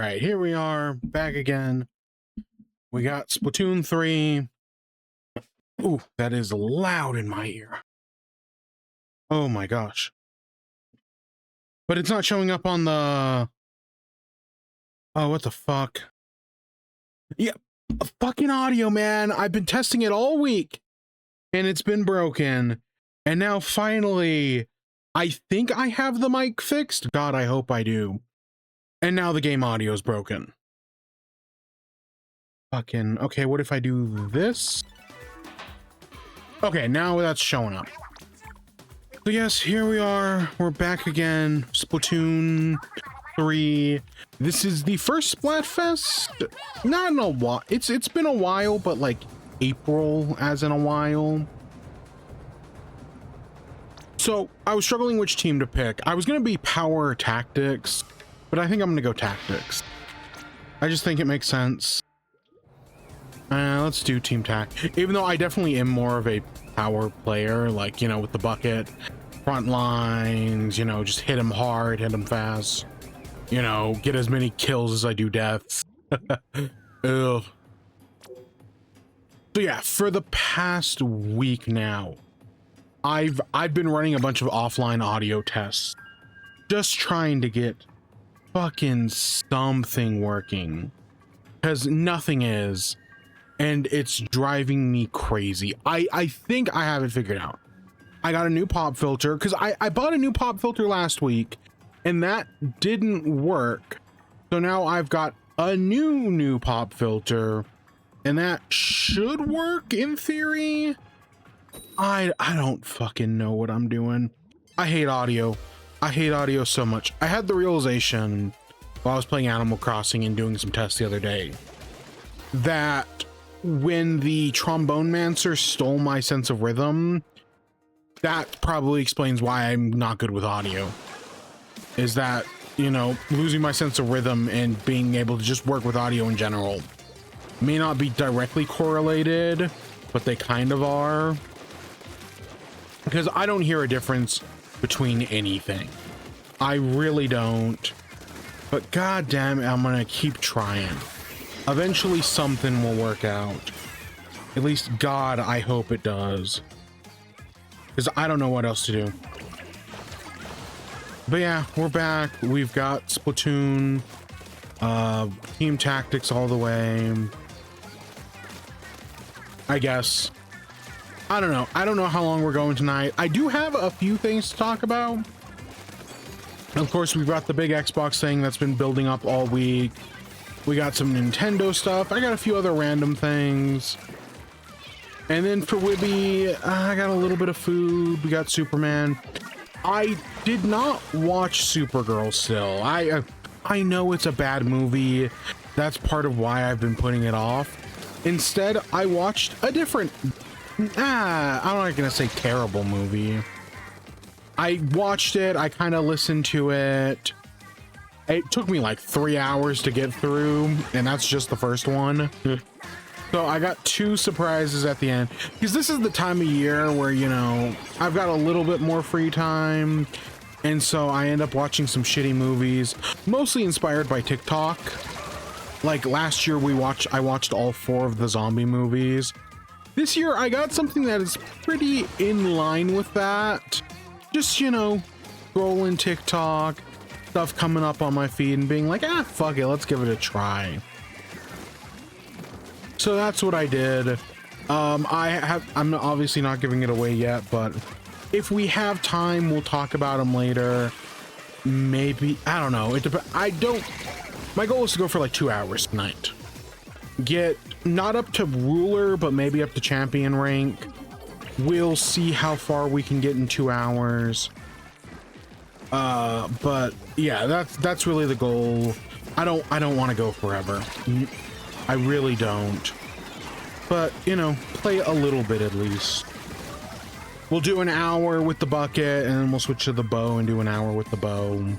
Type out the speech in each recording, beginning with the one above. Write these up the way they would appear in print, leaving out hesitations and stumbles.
right, here we are back again. We got Splatoon 3. Ooh, that is loud in my ear. Oh my gosh. But it's not showing up on the... Oh, what the fuck? Yeah, fucking audio, man. I've been testing it all week and it's been broken. And now finally, I think I have the mic fixed. God, I hope I do. And now the game audio is broken. Fucking, okay, what if I do this? Okay, now that's showing up. So yes, here we are. We're back again. Splatoon 3. This is the first Splatfest. Not in a while. It's been a while, but like April as in a while. So I was struggling which team to pick. I was gonna be power tactics, but I think I'm gonna go tactics. I just think it makes sense. Let's do team tac. Even though I definitely am more of a power player, like, you know, with the bucket, front lines, you know, just hit him hard, hit him fast, you know, get as many kills as I do deaths. Ugh. So yeah, for the past week now, I've been running a bunch of offline audio tests, just trying to get fucking something working, because nothing is. And it's driving me crazy. I think I have it figured out. I got a new pop filter because I bought a new pop filter last week and that didn't work. So now I've got a new pop filter and that should work in theory. I don't fucking know what I'm doing. I hate audio. I hate audio so much. I had the realization while I was playing Animal Crossing and doing some tests the other day that when the trombone mancer stole my sense of rhythm, that probably explains why I'm not good with audio. Is that, you know, losing my sense of rhythm and being able to just work with audio in general may not be directly correlated, but they kind of are. Because I don't hear a difference between anything. I really don't. But goddamn, I'm gonna keep trying. Eventually something will work out. At least, God, I hope it does. Because I don't know what else to do. But yeah, we're back. We've got Splatoon. Team tactics all the way. I guess. I don't know. I don't know how long we're going tonight. I do have a few things to talk about. Of course, we've got the big Xbox thing that's been building up all week. We got some Nintendo stuff. I got a few other random things. And then for WIBE, I got a little bit of food. We got Superman. I did not watch Supergirl still. I know it's a bad movie. That's part of why I've been putting it off. Instead, I watched a different... I'm not gonna say terrible movie. I watched it. I kind of listened to it. It took me like 3 hours to get through, and that's just the first one. So I got two surprises at the end, because this is the time of year where, you know, I've got a little bit more free time, and so I end up watching some shitty movies, mostly inspired by TikTok. Like last year I watched all 4 of the zombie movies. This year I got something that is pretty in line with that. Just, you know, scrolling TikTok, stuff coming up on my feed and being like, fuck it, let's give it a try. So that's what I did. I'm obviously not giving it away yet, but if we have time, we'll talk about them later. Maybe, I don't know. My goal is to go for like 2 hours tonight. Get not up to ruler, but maybe up to champion rank. We'll see how far we can get in 2 hours. But yeah, that's really the goal. I don't want to go forever. I really don't. But, you know, play a little bit at least. We'll do an hour with the bucket and then we'll switch to the bow and do an hour with the bow. And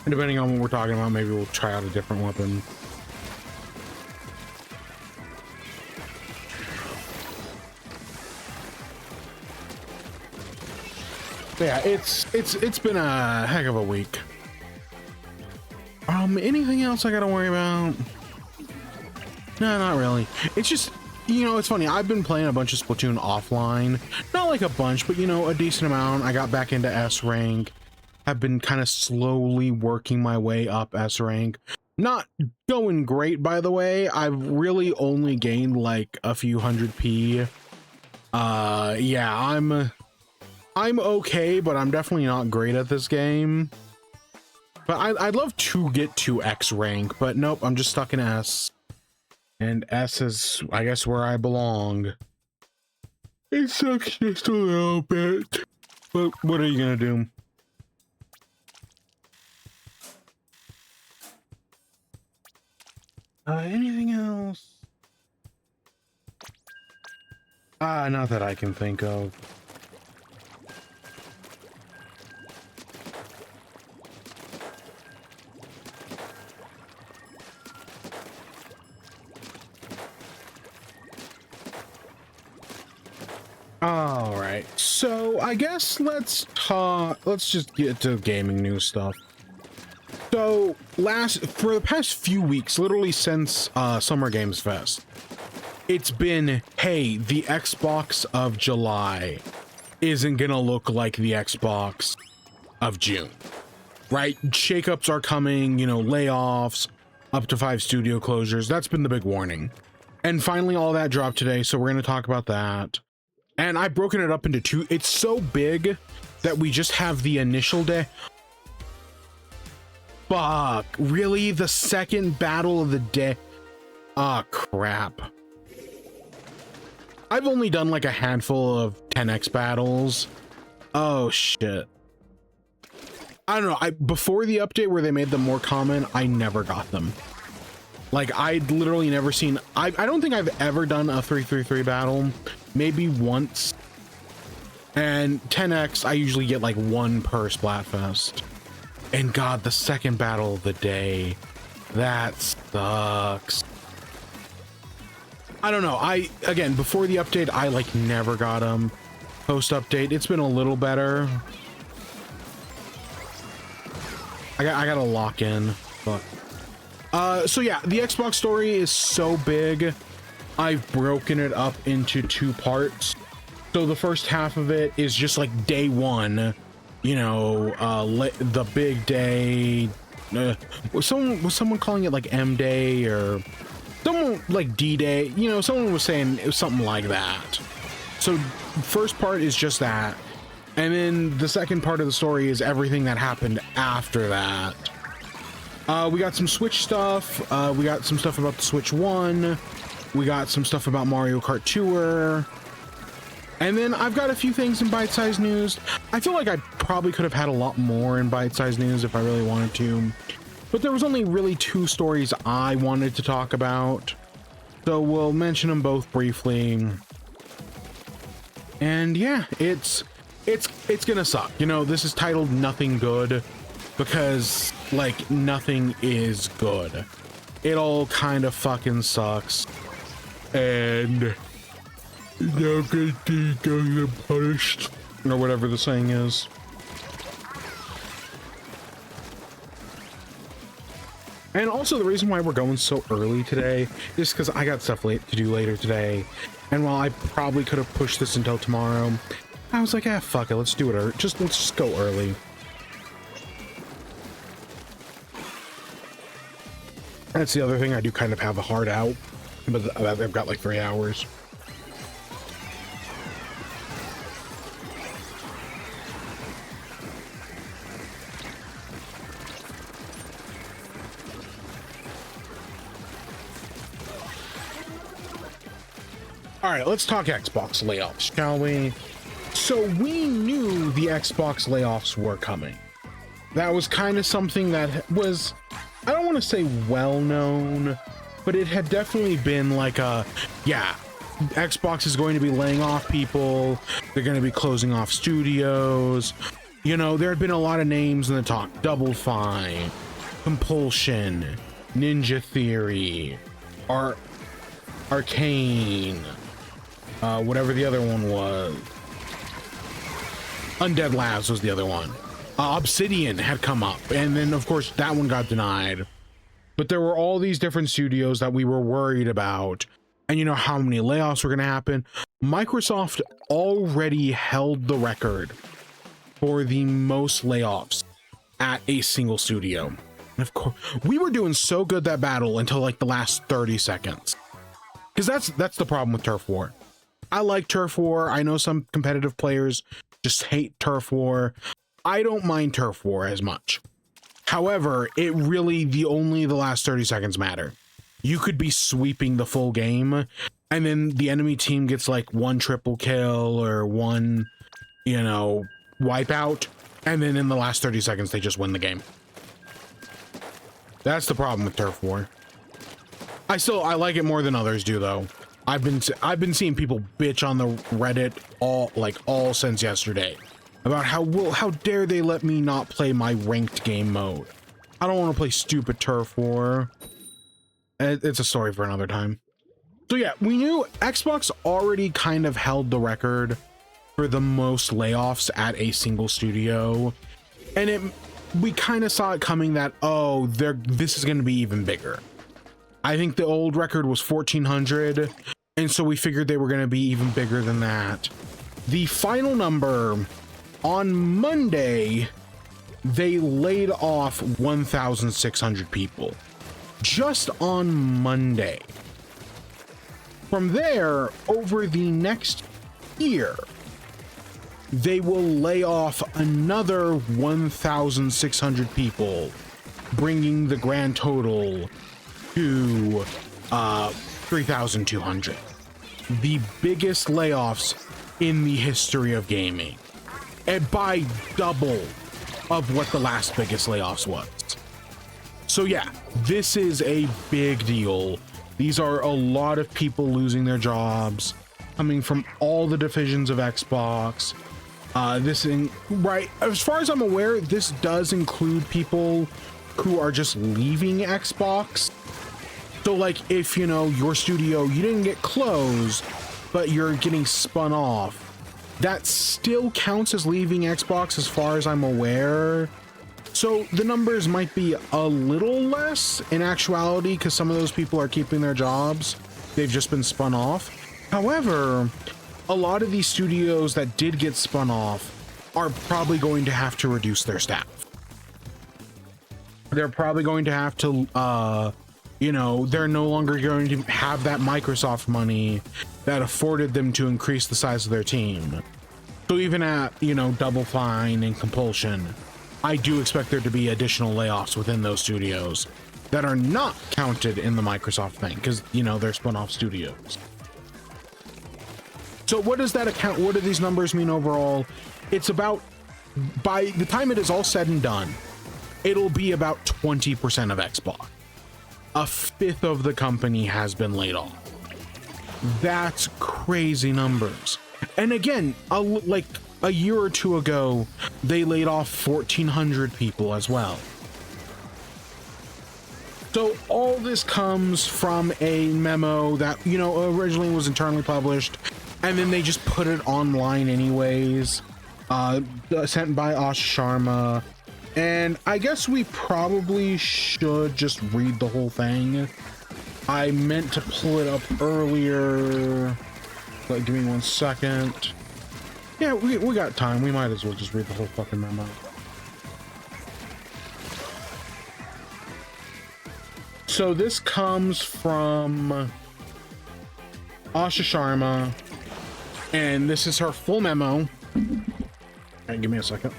depending on what we're talking about, maybe we'll try out a different weapon. But yeah, it's been a heck of a week. Oh, Anything else I gotta worry about? No, not really. It's just, you know, it's funny. I've been playing a bunch of Splatoon offline. Not like a bunch, but, you know, a decent amount. I got back into S rank. I've been kind of slowly working my way up S rank. Not going great, by the way. I've really only gained like a few hundred P. Yeah, I'm okay, but I'm definitely not great at this game. But I'd love to get to X rank, but nope, I'm just stuck in S. And S is, I guess, where I belong. It sucks just a little bit. But what are you gonna do? Anything else? Not that I can think of. All right, so I guess let's just get to gaming news stuff. So for the past few weeks, literally since Summer Games Fest, it's been, hey, the Xbox of July isn't gonna look like the Xbox of June, right? Shakeups are coming, you know, layoffs, up to 5 studio closures. That's been the big warning. And finally all that dropped today, so we're gonna talk about that. And I've broken it up into 2. It's so big that we just have the initial day. Fuck, really? The second battle of the day? Ah, crap. I've only done like a handful of 10x battles. Oh shit. I don't know, before the update where they made them more common, I never got them. Like, I'd literally never seen, I don't think I've ever done a 333 battle, maybe once. And 10x, I usually get like 1 per Splatfest. And God, the second battle of the day, that sucks. I don't know, again, before the update, I like never got them. Post update, it's been a little better. I gotta lock in, fuck. So yeah, the Xbox story is so big, I've broken it up into 2 parts. So the first half of it is just like day 1, you know, the big day. Was someone calling it like M Day, or someone like D Day? You know, someone was saying it was something like that. So first part is just that, and then the second part of the story is everything that happened after that. We got some Switch stuff. We got some stuff about the Switch 1. We got some stuff about Mario Kart Tour. And then I've got a few things in Byte-Sized news. I feel like I probably could have had a lot more in Byte-Sized news if I really wanted to. But there was only really 2 stories I wanted to talk about. So we'll mention them both briefly. And yeah, it's gonna suck. You know, this is titled Nothing Good because, like, nothing is good. It all kind of fucking sucks. And no good deed goes unpunished, or whatever the saying is. And also the reason why we're going so early today is because I got stuff to do later today. And while I probably could have pushed this until tomorrow, I was like, ah, fuck it, let's do it. Let's just go early. That's the other thing. I do kind of have a hard out, but I've got like 3 hours. All right, let's talk Xbox layoffs, shall we? So we knew the Xbox layoffs were coming. That was kind of something that was, I don't want to say well known, but it had definitely been like a, yeah, Xbox is going to be laying off people. They're going to be closing off studios. You know, there had been a lot of names in the talk. Double Fine, Compulsion, Ninja Theory, Arcane, whatever the other one was. Undead Labs was the other one. Obsidian had come up, and then of course that one got denied. But there were all these different studios that we were worried about. And you know how many layoffs were going to happen? Microsoft already held the record for the most layoffs at a single studio. And of course, we were doing so good that battle until like the last 30 seconds. Because that's the problem with Turf War. I like Turf War. I know some competitive players just hate Turf War. I don't mind Turf War as much. However, it really, the last 30 seconds matter. You could be sweeping the full game, and then the enemy team gets like one triple kill or one, you know, wipeout, and then in the last 30 seconds, they just win the game. That's the problem with Turf War. I like it more than others do, though. I've been seeing people bitch on the Reddit all since yesterday about how dare they let me not play my ranked game mode. I don't want to play stupid Turf War. It's a story for another time. So yeah, we knew Xbox already kind of held the record for the most layoffs at a single studio, and we kind of saw it coming that, oh, this is going to be even bigger. I think the old record was 1,400, and so we figured they were going to be even bigger than that. The final number, on Monday, they laid off 1,600 people. Just on Monday. From there, over the next year, they will lay off another 1,600 people, bringing the grand total to 3,200. The biggest layoffs in the history of gaming, and by double of what the last biggest layoffs was. So yeah, this is a big deal. These are a lot of people losing their jobs, coming from all the divisions of Xbox. Right, as far as I'm aware, this does include people who are just leaving Xbox. So like, if, you know, your studio, you didn't get closed, but you're getting spun off, that still counts as leaving Xbox as far as I'm aware. So the numbers might be a little less in actuality because some of those people are keeping their jobs. They've just been spun off. However, a lot of these studios that did get spun off are probably going to have to reduce their staff. They're probably going to have to, you know, they're no longer going to have that Microsoft money that afforded them to increase the size of their team. So even at, you know, Double Fine and Compulsion, I do expect there to be additional layoffs within those studios that are not counted in the Microsoft thing because, you know, they're spun off studios. So what does that account? What do these numbers mean overall? It's about, by the time it is all said and done, it'll be about 20% of Xbox. A fifth of the company has been laid off. That's crazy numbers. And again, like a year or two ago, they laid off 1,400 people as well. So all this comes from a memo that, you know, originally was internally published, and then they just put it online anyways, sent by Asha Sharma. And I guess we probably should just read the whole thing. I meant to pull it up earlier, but give me 1 second. Yeah, we got time. We might as well just read the whole fucking memo. So this comes from Asha Sharma, and this is her full memo. All right, give me a second.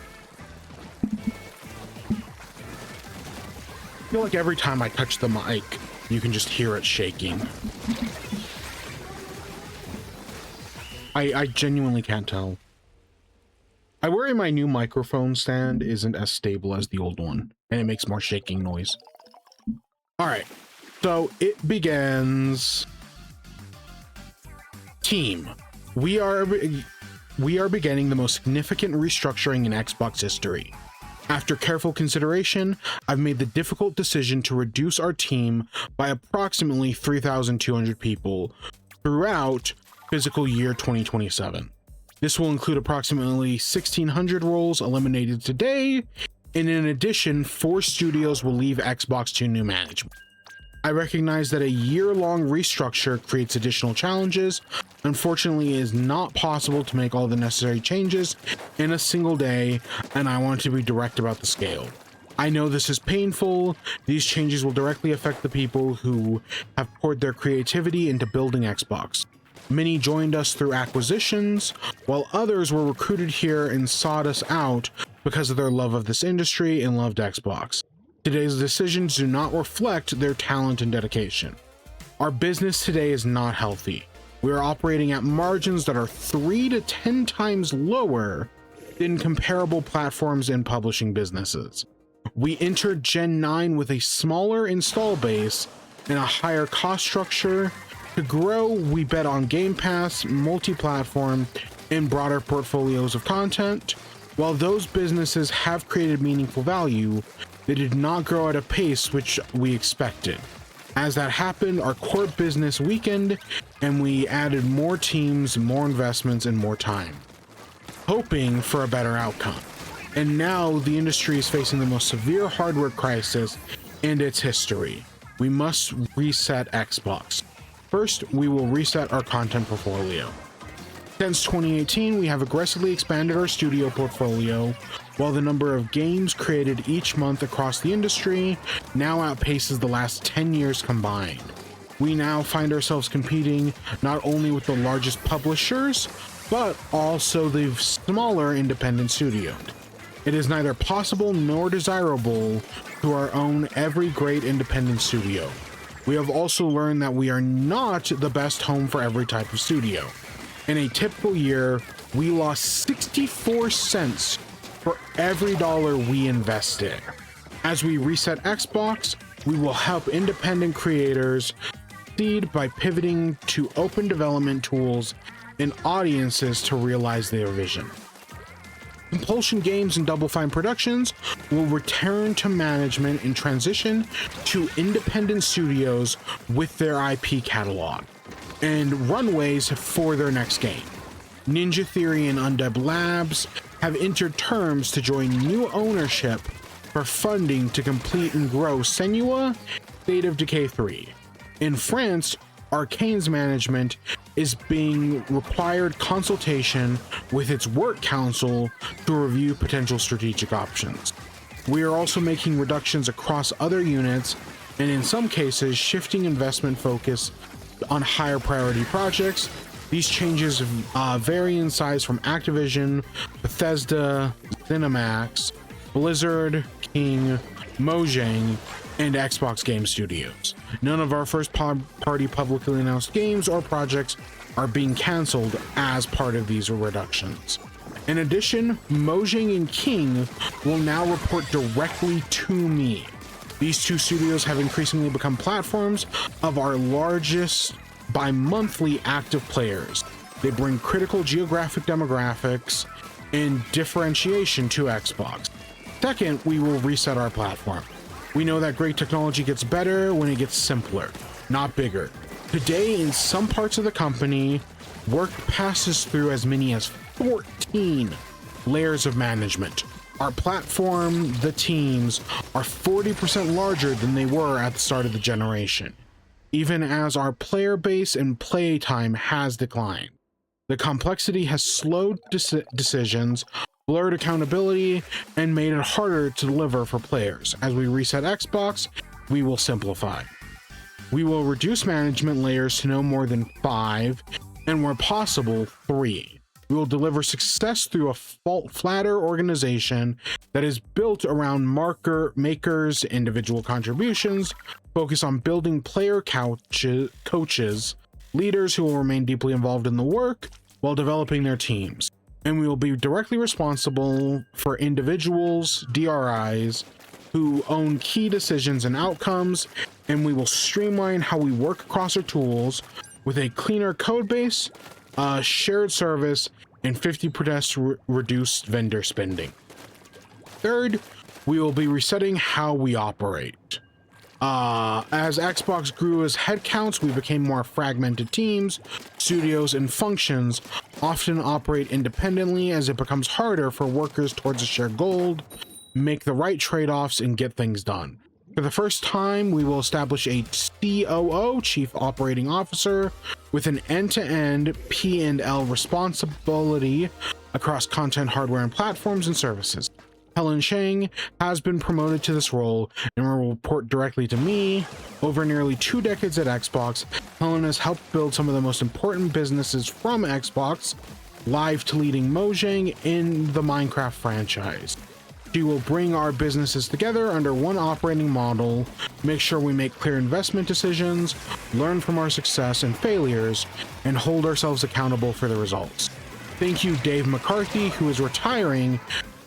I feel like every time I touch the mic, you can just hear it shaking. I genuinely can't tell. I worry my new microphone stand isn't as stable as the old one, and it makes more shaking noise. All right, so it begins. Team, we are beginning the most significant restructuring in Xbox history. After careful consideration, I've made the difficult decision to reduce our team by approximately 3,200 people throughout fiscal year 2027. This will include approximately 1,600 roles eliminated today, and in addition, 4 studios will leave Xbox to new management. I recognize that a year-long restructure creates additional challenges. Unfortunately, it is not possible to make all the necessary changes in a single day, and I want to be direct about the scale. I know this is painful. These changes will directly affect the people who have poured their creativity into building Xbox. Many joined us through acquisitions, while others were recruited here and sought us out because of their love of this industry and loved Xbox. Today's decisions do not reflect their talent and dedication. Our business today is not healthy. We are operating at margins that are 3 to 10 times lower than comparable platforms and publishing businesses. We entered Gen 9 with a smaller install base and a higher cost structure. To grow, we bet on Game Pass, multi-platform, and broader portfolios of content. While those businesses have created meaningful value, they did not grow at a pace which we expected. As that happened, our core business weakened, and we added more teams, more investments, and more time, hoping for a better outcome. And now the industry is facing the most severe hardware crisis in its history. We must reset Xbox. First, we will reset our content portfolio. Since 2018, we have aggressively expanded our studio portfolio, while the number of games created each month across the industry now outpaces the last 10 years combined. We now find ourselves competing not only with the largest publishers, but also the smaller independent studios. It is neither possible nor desirable to own every great independent studio. We have also learned that we are not the best home for every type of studio. In a typical year, we lost 64 cents for every dollar we invested. As we reset Xbox, we will help independent creators succeed by pivoting to open development tools and audiences to realize their vision. Compulsion Games and Double Fine Productions will return to management and transition to independent studios with their IP catalog and runways for their next game. Ninja Theory and Undead Labs have entered terms to join new ownership for funding to complete and grow Senua State of Decay 3. In France, Arcane's management is being required consultation with its work council to review potential strategic options. We are also making reductions across other units, and in some cases shifting investment focus on higher priority projects. These changes vary in size from Activision, Bethesda, ZeniMax, Blizzard, King, Mojang, and Xbox Game Studios. None of our first-party publicly announced games or projects are being canceled as part of these reductions. In addition, Mojang and King will now report directly to me. These two studios have increasingly become platforms of our largest bi-monthly active players. They bring critical geographic demographics and differentiation to Xbox. Second, we will reset our platform. We know that great technology gets better when it gets simpler, not bigger. Today, in some parts of the company, work passes through as many as 14 layers of management. Our platform, the teams, are 40% larger than they were at the start of the generation, even as our player base and play time has declined. The complexity has slowed decisions, blurred accountability, and made it harder to deliver for players. As we reset Xbox, we will simplify. We will reduce management layers to no more than 5, and where possible, 3. We will deliver success through a flatter organization that is built around makers, individual contributions, focus on building player coaches, leaders who will remain deeply involved in the work while developing their teams. And we will be directly responsible for individuals, DRIs, who own key decisions and outcomes, and we will streamline how we work across our tools with a cleaner code base, shared service, and 50% reduced vendor spending. Third, we will be resetting how we operate. As Xbox grew as headcounts, we became more fragmented teams. Studios and functions often operate independently as it becomes harder for workers towards a shared goal, make the right trade-offs, and get things done. For the first time, we will establish a COO, Chief Operating Officer, with an end-to-end P&L responsibility across content, hardware, and platforms and services. Helen Chang has been promoted to this role and will report directly to me. Over nearly 2 decades at Xbox, Helen has helped build some of the most important businesses from Xbox, live to leading Mojang in the Minecraft franchise. She will bring our businesses together under one operating model, make sure we make clear investment decisions, learn from our success and failures, and hold ourselves accountable for the results. Thank you, Dave McCarthy, who is retiring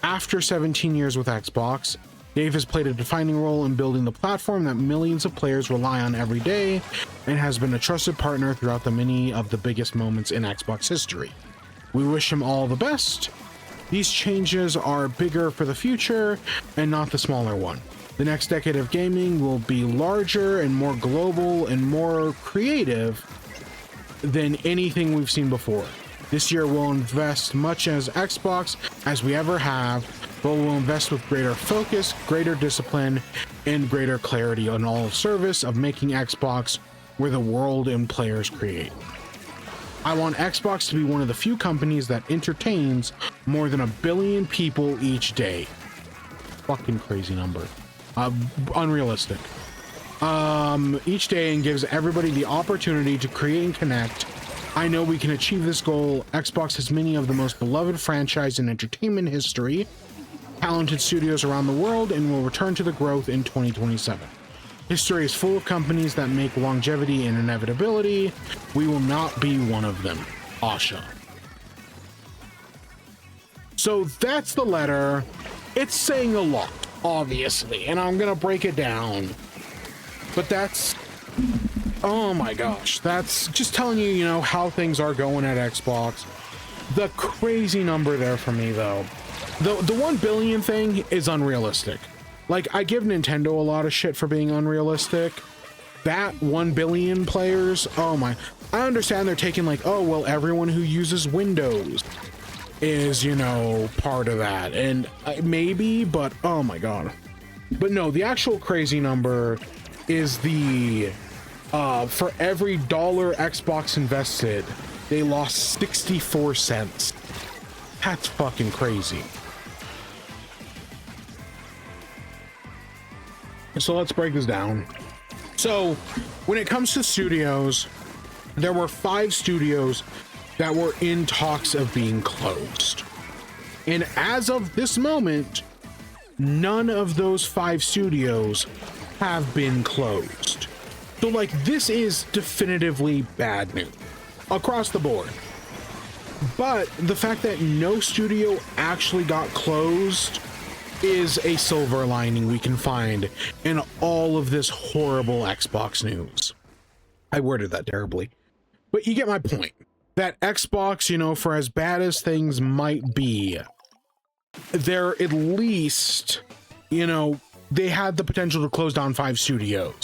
after 17 years with Xbox. Dave has played a defining role in building the platform that millions of players rely on every day and has been a trusted partner throughout the many of the biggest moments in Xbox history. We wish him all the best. These changes are bigger for the future and not the smaller one. The next decade of gaming will be larger and more global and more creative than anything we've seen before. This year we'll invest much as Xbox as we ever have, but we'll invest with greater focus, greater discipline, and greater clarity on all service of making Xbox where the world and players create. I want Xbox to be one of the few companies that entertains more than 1 billion people each day. Fucking crazy number. Unrealistic. Each day, and gives everybody the opportunity to create and connect. I know we can achieve this goal. Xbox has many of the most beloved franchises in entertainment history, talented studios around the world, and will return to the growth in 2027. History is full of companies that make longevity and inevitability. We will not be one of them. Asha. So that's the letter. It's saying a lot, obviously, and I'm gonna break it down. But that's, oh my gosh, that's just telling you, you know, how things are going at Xbox. The crazy number there for me, though. The 1 billion thing is unrealistic. Like, I give Nintendo a lot of shit for being unrealistic. That 1 billion players, oh my, I understand they're taking like, oh, well, everyone who uses Windows is, you know, part of that. And maybe, but oh my God. But no, the actual crazy number is the, for every dollar Xbox invested, they lost 64 cents. That's fucking crazy. So let's break this down. So when it comes to studios, there were 5 studios that were in talks of being closed. And as of this moment, none of those 5 studios have been closed. So like, this is definitively bad news across the board. But the fact that no studio actually got closed is a silver lining we can find in all of this horrible Xbox news. I worded that terribly, but you get my point. That Xbox, you know, for as bad as things might be, they're at least, you know, they had the potential to close down 5 studios.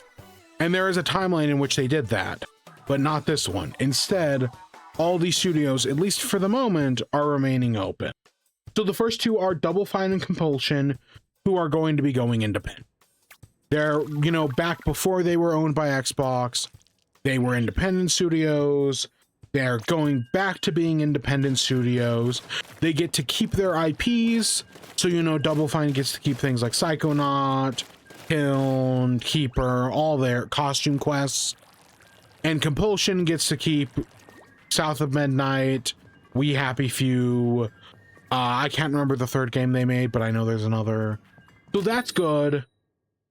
And there is a timeline in which they did that, but not this one. Instead, all these studios, at least for the moment, are remaining open. So the first 2 are Double Fine and Compulsion, who are going to be going independent. They're, you know, back before they were owned by Xbox, they were independent studios. They're going back to being independent studios. They get to keep their IPs. So, you know, Double Fine gets to keep things like Psychonaut, Kiln, Keeper, all their costume quests. And Compulsion gets to keep South of Midnight, We Happy Few. I can't remember the 3rd game they made, but I know there's another. So that's good.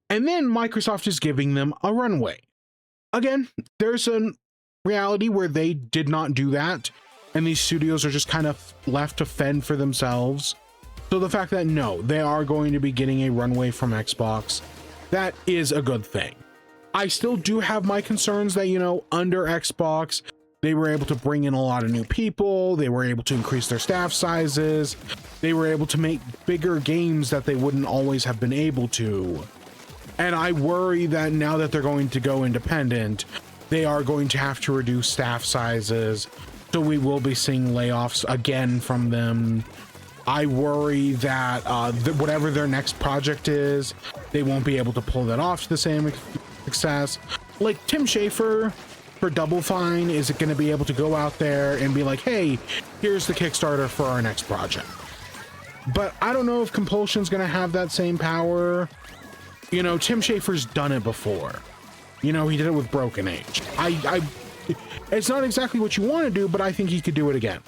And then Microsoft is giving them a runway. Again, there's a reality where they did not do that, and these studios are just kind of left to fend for themselves. So the fact that no, they are going to be getting a runway from Xbox, that is a good thing. I still do have my concerns that, you know, under Xbox, they were able to bring in a lot of new people. They were able to increase their staff sizes. They were able to make bigger games that they wouldn't always have been able to. And I worry that now that they're going to go independent, they are going to have to reduce staff sizes. So we will be seeing layoffs again from them. I worry that whatever their next project is, they won't be able to pull that off to the same success. Like Tim Schafer for Double Fine isn't going to be able to go out there and be like, hey, here's the Kickstarter for our next project. But I don't know if Compulsion's going to have that same power. You know, Tim Schafer's done it before. You know, he did it with Broken Age. It's not exactly what you want to do, but I think he could do it again.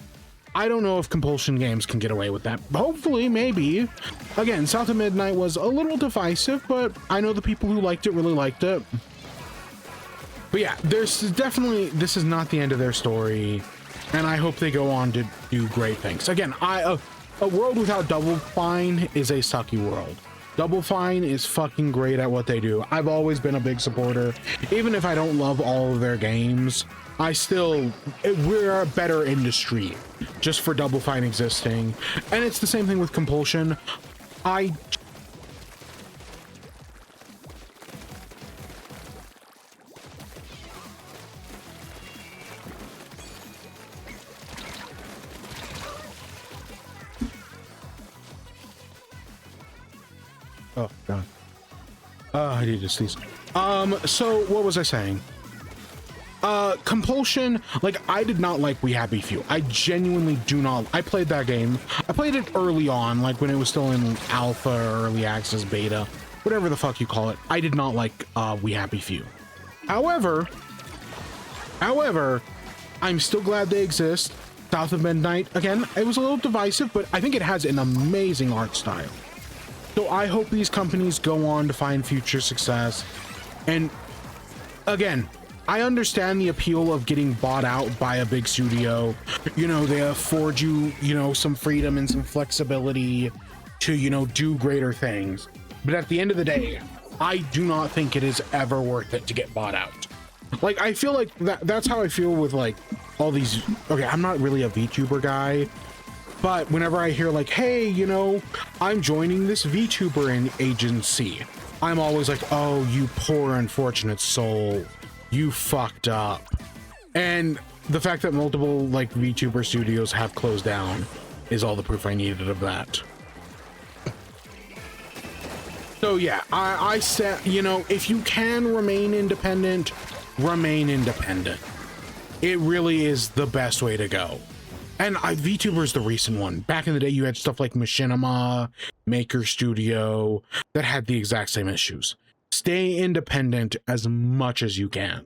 I don't know if Compulsion Games can get away with that. Hopefully, maybe. Again, South of Midnight was a little divisive, but I know the people who liked it really liked it. But yeah, there's definitely, this is not the end of their story, and I hope they go on to do great things. Again, a world without Double Fine is a sucky world. Double Fine is fucking great at what they do. I've always been a big supporter. Even if I don't love all of their games, we're a better industry just for Double Fine existing. And it's the same thing with Compulsion. Oh god. I need to sneeze. So what was I saying? Compulsion, like, I did not like We Happy Few. I genuinely do not. I played that game. I played it early on, like when it was still in alpha or early access beta, whatever the fuck you call it. I did not like We Happy Few. However, I'm still glad they exist. South of Midnight, again, it was a little divisive, but I think it has an amazing art style. So I hope these companies go on to find future success. And again, I understand the appeal of getting bought out by a big studio. You know, they afford you, you know, some freedom and some flexibility to, you know, do greater things. But at the end of the day, I do not think it is ever worth it to get bought out. Like, I feel like that's how I feel with like all these. Okay, I'm not really a VTuber guy, but whenever I hear like, hey, you know, I'm joining this VTuber agency, I'm always like, oh, you poor unfortunate soul, you fucked up. And the fact that multiple like VTuber studios have closed down is all the proof I needed of that. So yeah, I said, you know, if you can remain independent, remain independent. It really is the best way to go. And VTuber is the recent one. Back in the day, you had stuff like Machinima, Maker Studio that had the exact same issues. Stay independent as much as you can.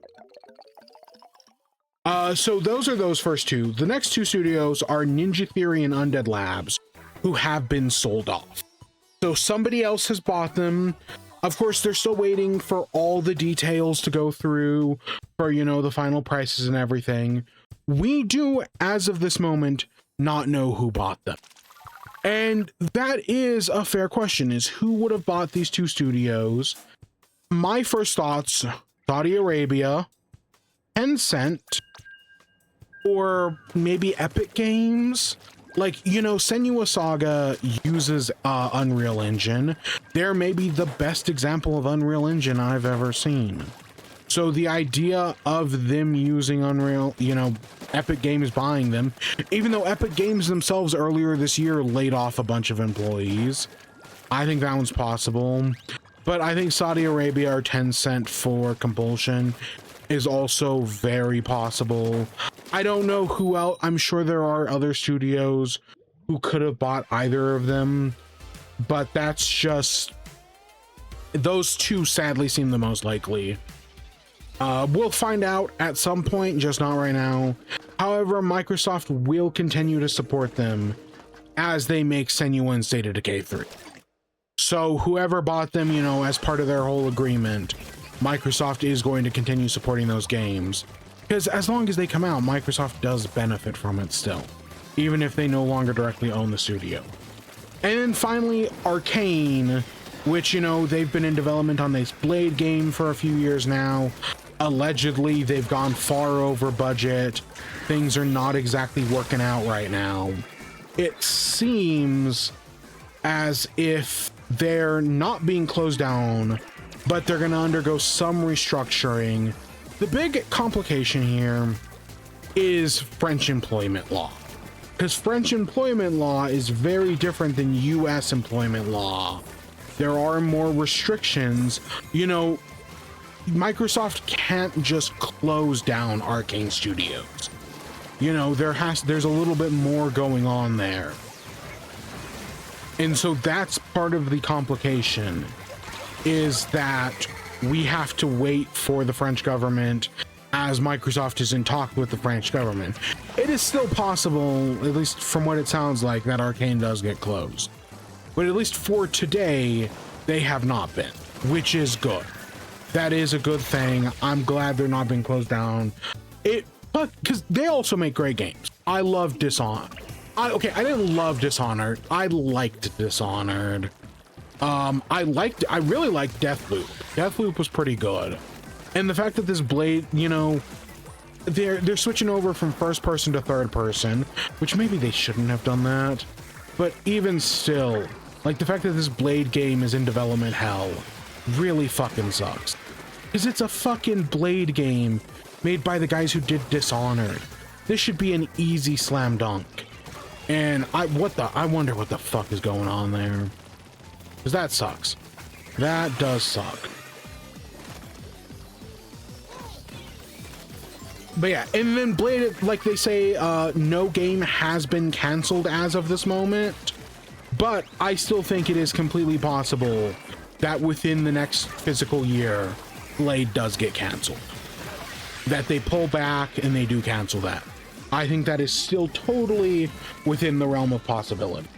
So those are those first two. The next two studios are Ninja Theory and Undead Labs, who have been sold off. So somebody else has bought them. Of course, they're still waiting for all the details to go through for, you know, the final prices and everything. We do, as of this moment, not know who bought them. And that is a fair question, is who would have bought these two studios? My first thoughts, Saudi Arabia, Tencent, or maybe Epic Games. Like, you know, Senua Saga uses Unreal Engine. They're maybe the best example of Unreal Engine I've ever seen. So the idea of them using Unreal, you know, Epic Games buying them, even though Epic Games themselves earlier this year laid off a bunch of employees, I think that one's possible. But I think Saudi Arabia or Tencent for Compulsion is also very possible. I don't know who else. I'm sure there are other studios who could have bought either of them, but that's just, those two sadly seem the most likely. We'll find out at some point, just not right now. However, Microsoft will continue to support them as they make Senua and State of Decay 3. So whoever bought them, you know, as part of their whole agreement, Microsoft is going to continue supporting those games. Because as long as they come out, Microsoft does benefit from it still, even if they no longer directly own the studio. And then finally, Arcane, which, you know, they've been in development on this Blade game for a few years now. Allegedly, they've gone far over budget. Things are not exactly working out right now. It seems as if they're not being closed down, but they're going to undergo some restructuring. The big complication here is French employment law. because French employment law is very different than US employment law. There are more restrictions. You know, Microsoft can't just close down Arcane Studios. You know, there's a little bit more going on there. And so that's part of the complication, is that we have to wait for the French government, as Microsoft is in talk with the French government. It is still possible, at least from what it sounds like, that Arcane does get closed. But at least for today, they have not been, which is good. That is a good thing. I'm glad they're not being closed down. But because they also make great games. I love Dishonored. I didn't love Dishonored. I liked Dishonored. I really liked Deathloop. Deathloop was pretty good. And the fact that this Blade, you know, they're switching over from first person to third person, which maybe they shouldn't have done that. But even still, like, the fact that this Blade game is in development hell really fucking sucks. Because it's a fucking Blade game made by the guys who did Dishonored. This should be an easy slam dunk. And I wonder what the fuck is going on there. Because that sucks. That does suck. But yeah, and then Blade, like they say, no game has been canceled as of this moment. But I still think it is completely possible that within the next physical year, Blade does get canceled. That they pull back and they do cancel that. I think that is still totally within the realm of possibility.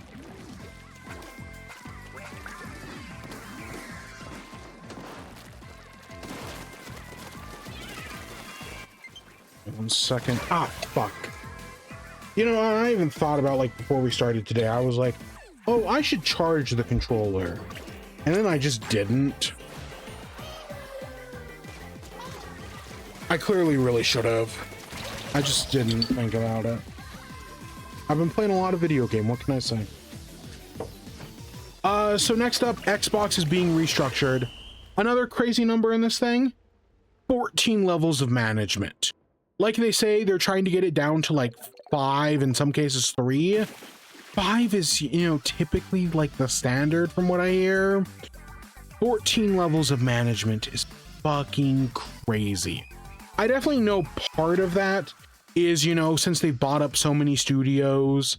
One second. Ah, fuck. You know, I even thought about, like, before we started today, I was like, oh, I should charge the controller. And then I just didn't. I clearly really should have. I just didn't think about it. I've been playing a lot of video game. What can I say? So next up, Xbox is being restructured. Another crazy number in this thing, 14 levels of management. Like they say, they're trying to get it down to like 5, in some cases 3. 5 is, you know, typically like the standard from what I hear. 14 levels of management is fucking crazy. I definitely know part of that is, you know, since they bought up so many studios,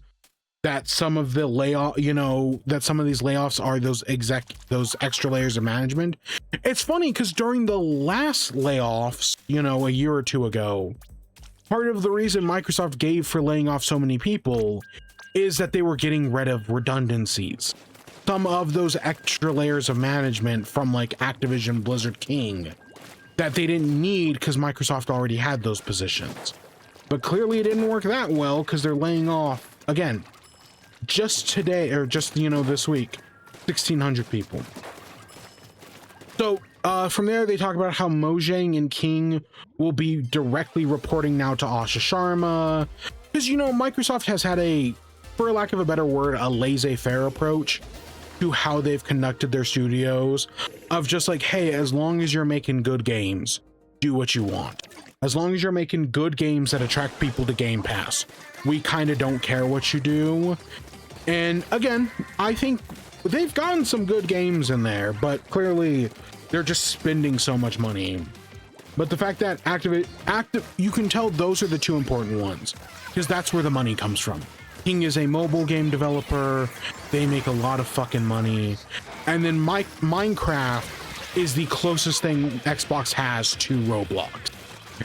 that some of the layoff, you know, that some of these layoffs are those extra layers of management. It's funny because during the last layoffs, you know, a year or two ago, part of the reason Microsoft gave for laying off so many people is that they were getting rid of redundancies. Some of those extra layers of management from like Activision, Blizzard, King, that they didn't need because Microsoft already had those positions. But clearly it didn't work that well because they're laying off, again, just today, or just, you know, this week, 1,600 people. So from there, they talk about how Mojang and King will be directly reporting now to Asha Sharma. Because, you know, Microsoft has had a, for lack of a better word, a laissez-faire approach to how they've conducted their studios, of just like, hey, as long as you're making good games, do what you want. As long as you're making good games that attract people to Game Pass, we kind of don't care what you do. And again, I think they've gotten some good games in there, but clearly they're just spending so much money. But the fact that you can tell those are the two important ones, because that's where the money comes from. King is a mobile game developer. They make a lot of fucking money. And then Minecraft is the closest thing Xbox has to Roblox.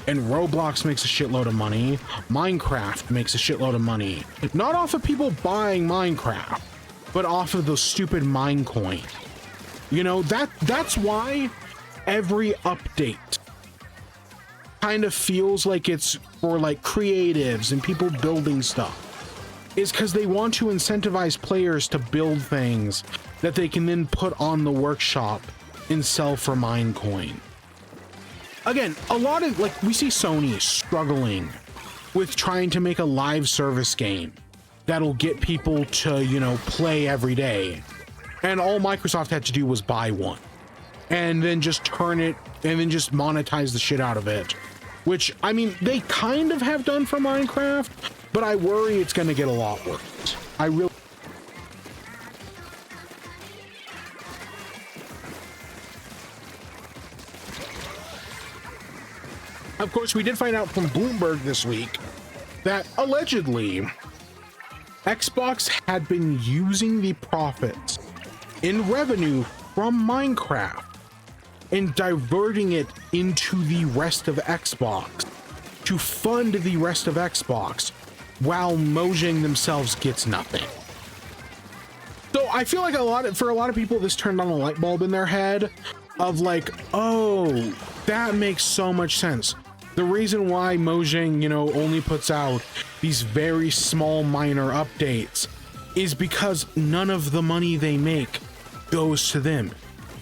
And Roblox makes a shitload of money. Minecraft makes a shitload of money. Not off of people buying Minecraft, but off of those stupid Minecoin. You know, that's why every update kind of feels like it's for like creatives and people building stuff. Is because they want to incentivize players to build things that they can then put on the workshop and sell for Minecoin. Again, a lot of, like, we see Sony struggling with trying to make a live service game that'll get people to, you know, play every day. And all Microsoft had to do was buy one and then just turn it and then just monetize the shit out of it. Which, I mean, they kind of have done for Minecraft, but I worry it's going to get a lot worse. I really... Of course, we did find out from Bloomberg this week that allegedly Xbox had been using the profits in revenue from Minecraft and diverting it into the rest of Xbox to fund the rest of Xbox, while Mojang themselves gets nothing. So I feel like for a lot of people, this turned on a light bulb in their head of like, oh, that makes so much sense. The reason why Mojang, you know, only puts out these very small minor updates is because none of the money they make goes to them.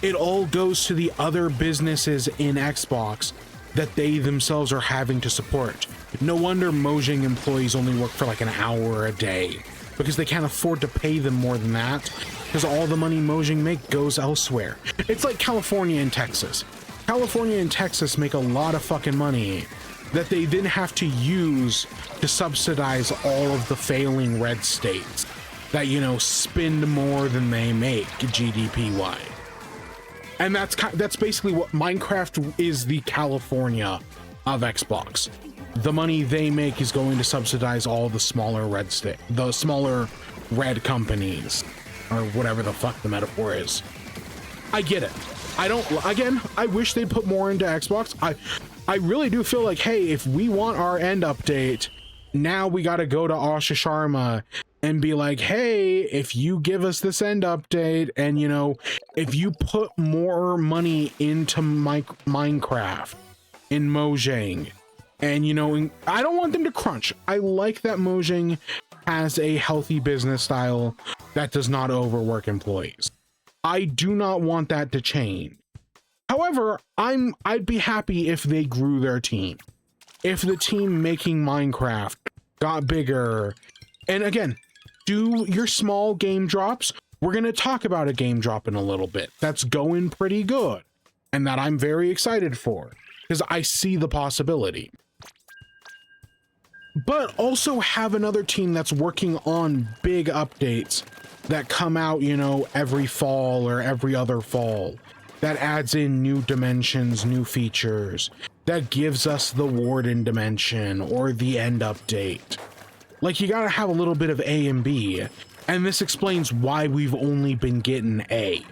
It all goes to the other businesses in Xbox that they themselves are having to support. No wonder Mojang employees only work for like an hour a day, because they can't afford to pay them more than that, because all the money Mojang make goes elsewhere. It's like California and Texas. California and Texas make a lot of fucking money that they then have to use to subsidize all of the failing red states that, you know, spend more than they make GDP-wide. And that's basically what Minecraft is, the California of Xbox. The money they make is going to subsidize all the smaller the smaller red companies, or whatever the fuck the metaphor is. I get it. I wish they'd put more into Xbox. I really do feel like, hey, if we want our end update, now we got to go to Asha Sharma and be like, hey, if you give us this end update, and, you know, if you put more money into Minecraft in Mojang, and, you know, I don't want them to crunch. I like that Mojang has a healthy business style that does not overwork employees. I do not want that to change. However, I'd be happy if they grew their team. If the team making Minecraft got bigger. And again, do your small game drops. We're going to talk about a game drop in a little bit that's going pretty good and that I'm very excited for, because I see the possibility. But also have another team that's working on big updates that come out, you know, every fall or every other fall, that adds in new dimensions, new features, that gives us the Warden dimension or the end update. Like, you gotta have a little bit of A and B, and this explains why we've only been getting A.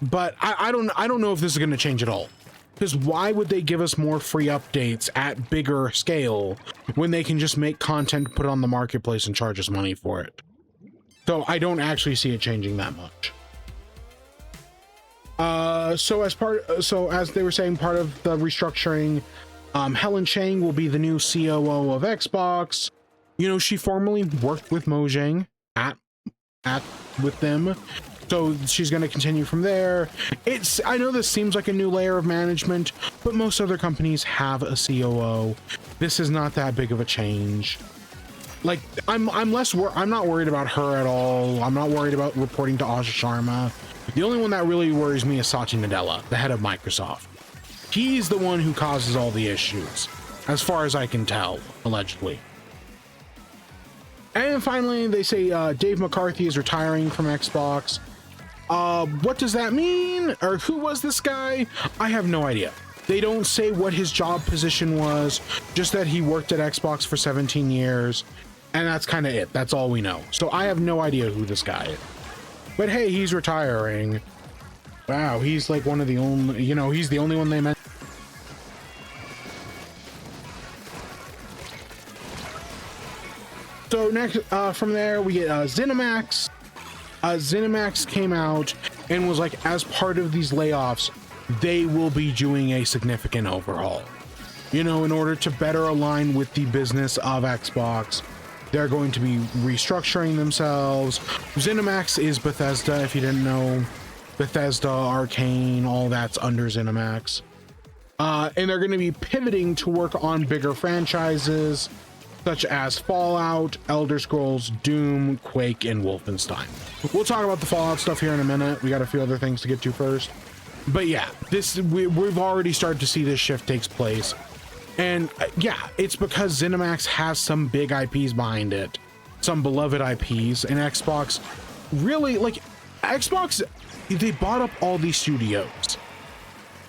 But I don't know if this is gonna change at all. Because why would they give us more free updates at bigger scale when they can just make content, put it on the marketplace, and charge us money for it? So I don't actually see it changing that much. So as they were saying, part of the restructuring, Helen Chang will be the new COO of Xbox. You know, she formerly worked with Mojang with them. So she's going to continue from there. I know this seems like a new layer of management, but most other companies have a COO. This is not that big of a change. Like, I'm not worried about her at all. I'm not worried about reporting to Asha Sharma. The only one that really worries me is Satya Nadella, the head of Microsoft. He's the one who causes all the issues, as far as I can tell, allegedly. And finally, they say Dave McCarthy is retiring from Xbox. What does that mean? Or who was this guy? I have no idea. They don't say what his job position was, just that he worked at Xbox for 17 years, and that's kind of it. That's all we know. So I have no idea who this guy is. But hey, he's retiring. Wow, he's like one of the only, you know, he's the only one they mentioned. So next, from there, we get ZeniMax. ZeniMax came out and was like, as part of these layoffs, they will be doing a significant overhaul. You know, in order to better align with the business of Xbox, they're going to be restructuring themselves. ZeniMax is Bethesda, if you didn't know. Bethesda, Arcane, all that's under ZeniMax. And they're going to be pivoting to work on bigger franchises, such as Fallout, Elder Scrolls, Doom, Quake, and Wolfenstein. We'll talk about the Fallout stuff here in a minute. We got a few other things to get to first. But yeah, we've already started to see this shift takes place. And yeah, it's because ZeniMax has some big IPs behind it, some beloved IPs, and Xbox really, like, Xbox, they bought up all these studios.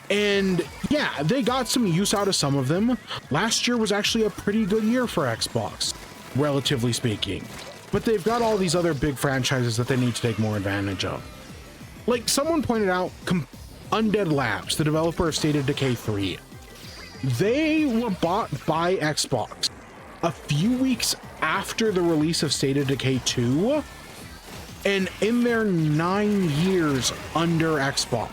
And yeah, they got some use out of some of them. Last year was actually a pretty good year for Xbox, relatively speaking. But they've got all these other big franchises that they need to take more advantage of. Like someone pointed out, Undead Labs, the developer of State of Decay 3, they were bought by Xbox a few weeks after the release of State of Decay 2, and in their 9 years under Xbox,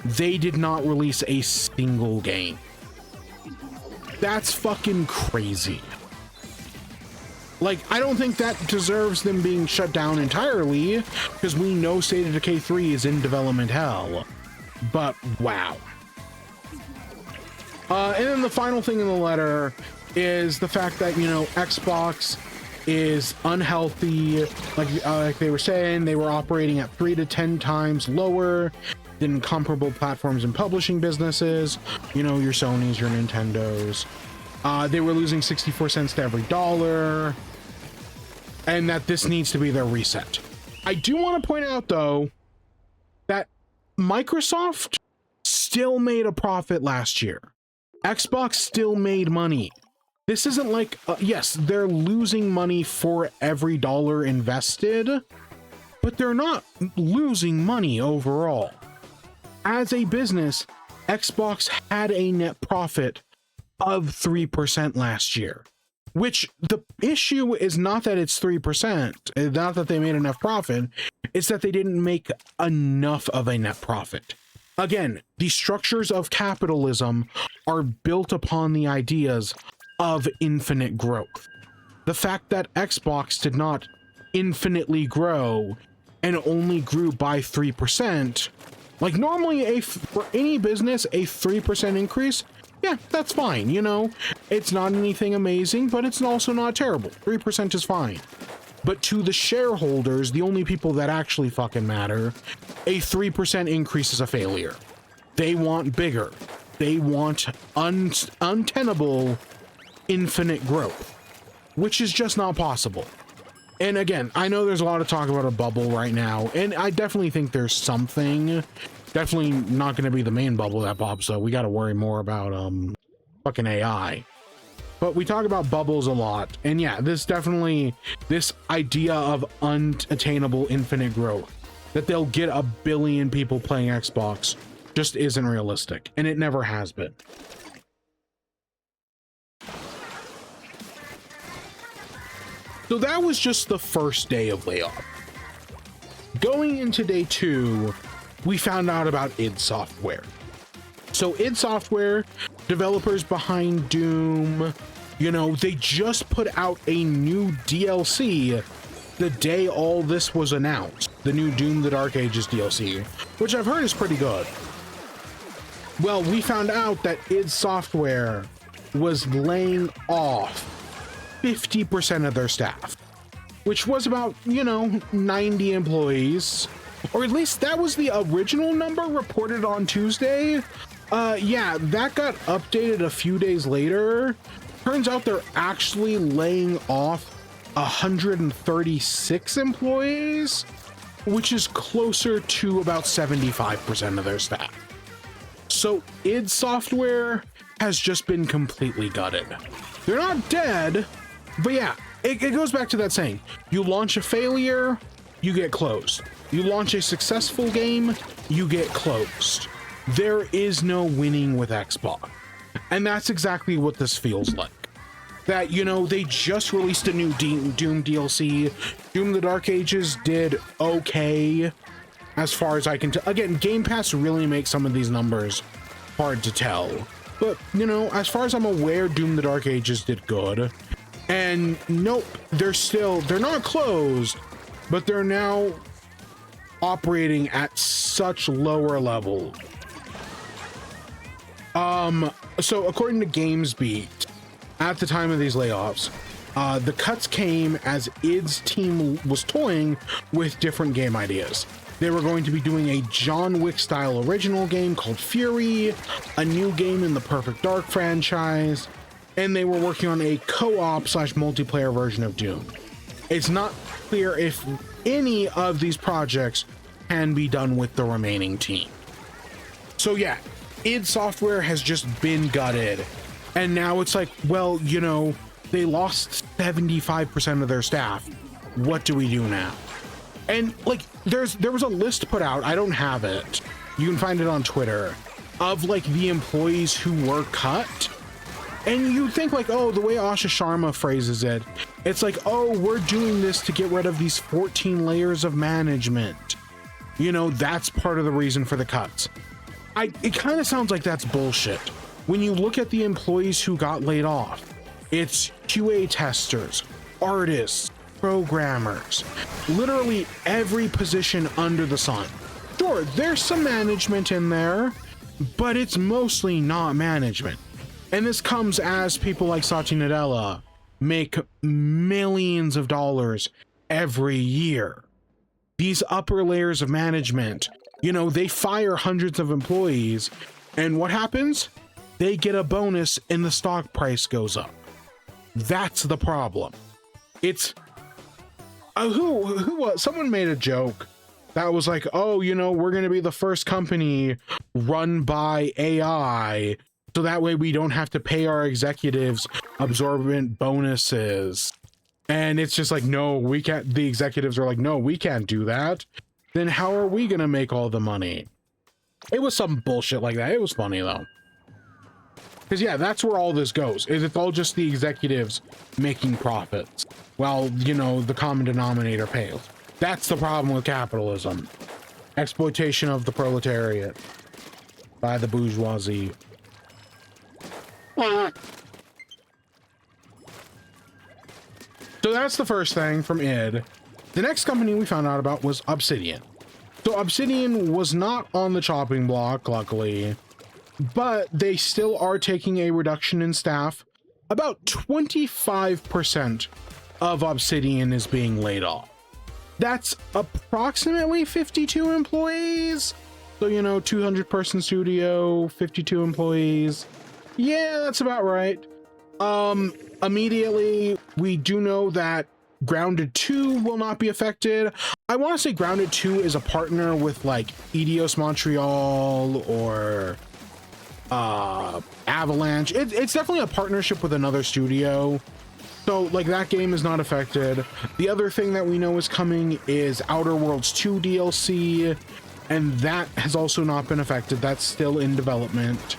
they did not release a single game. That's fucking crazy. Like, I don't think that deserves them being shut down entirely, because we know State of Decay 3 is in development hell. But wow. And then the final thing in the letter is the fact that, you know, Xbox is unhealthy. Like they were saying, they were operating at 3 to 10 times lower than comparable platforms and publishing businesses. You know, your Sonys, your Nintendos. They were losing 64 cents to every dollar. And that this needs to be their reset. I do want to point out, though, that Microsoft still made a profit last year. Xbox still made money. This isn't like, yes, they're losing money for every dollar invested, but they're not losing money overall. As a business, Xbox had a net profit of 3% last year, which the issue is not that it's 3%, not that they made enough profit, it's that they didn't make enough of a net profit. Again, the structures of capitalism are built upon the ideas of infinite growth. The fact that Xbox did not infinitely grow and only grew by 3%, like normally for any business, a 3% increase, yeah, that's fine, you know? It's not anything amazing, but it's also not terrible. 3% is fine. But to the shareholders, the only people that actually fucking matter, a 3% increase is a failure. They want bigger. They want untenable infinite growth, which is just not possible. And again, I know there's a lot of talk about a bubble right now, and I definitely think there's something. Definitely not going to be the main bubble that pops, so we got to worry more about fucking AI. But we talk about bubbles a lot, and yeah, this idea of unattainable infinite growth, that they'll get a billion people playing Xbox, just isn't realistic, and it never has been. So that was just the first day of layoff. Going into day 2, we found out about id Software. So id Software, developers behind Doom, you know, they just put out a new DLC the day all this was announced. The new Doom the Dark Ages DLC, which I've heard is pretty good. Well, we found out that id Software was laying off 50% of their staff, which was about, you know, 90 employees. Or at least that was the original number reported on Tuesday. Yeah, that got updated a few days later. Turns out they're actually laying off 136 employees, which is closer to about 75% of their staff. So id Software has just been completely gutted. They're not dead, but yeah, it goes back to that saying, you launch a failure, you get closed. You launch a successful game, you get closed. There is no winning with Xbox. And that's exactly what this feels like. That, you know, they just released a new Doom DLC. Doom the Dark Ages did okay, as far as I can tell. Again, Game Pass really makes some of these numbers hard to tell. But, you know, as far as I'm aware, Doom the Dark Ages did good. And nope, they're not closed, but they're now operating at such lower level. So according to GamesBeat, at the time of these layoffs, the cuts came as id's team was toying with different game ideas. They were going to be doing a John Wick style original game called Fury, a new game in the Perfect Dark franchise, and they were working on a co-op / multiplayer version of Doom. It's not clear if any of these projects can be done with the remaining team. So yeah, id Software has just been gutted. And now it's like, well, you know, they lost 75% of their staff. What do we do now? And like, there was a list put out. I don't have it. You can find it on Twitter of like the employees who were cut. And you think like, oh, the way Asha Sharma phrases it, it's like, oh, we're doing this to get rid of these 14 layers of management. You know, that's part of the reason for the cuts. It kind of sounds like that's bullshit. When you look at the employees who got laid off, it's QA testers, artists, programmers, literally every position under the sun. Sure, there's some management in there, but it's mostly not management. And this comes as people like Satya Nadella make millions of dollars every year. These upper layers of management, you know, they fire hundreds of employees, and what happens? They get a bonus and the stock price goes up. That's the problem. It's who was someone made a joke that was like, oh, you know, we're going to be the first company run by AI, so that way we don't have to pay our executives absorbent bonuses. And it's just like, no, we can't. The executives are like, no, we can't do that. Then how are we going to make all the money? It was some bullshit like that. It was funny though. Because yeah, that's where all this goes. It's all just the executives making profits while, you know, the common denominator pays. That's the problem with capitalism. Exploitation of the proletariat by the bourgeoisie. So that's the first thing from id. The next company we found out about was Obsidian. So Obsidian was not on the chopping block, luckily, but they still are taking a reduction in staff. About 25% of Obsidian is being laid off. That's approximately 52 employees. So, you know, 200-person studio, 52 employees. Yeah, that's about right. Immediately, we do know that Grounded 2 will not be affected. I want to say Grounded 2 is a partner with like Eidos Montreal or Avalanche. It's definitely a partnership with another studio. So like that game is not affected. The other thing that we know is coming is Outer Worlds 2 DLC, and that has also not been affected. That's still in development.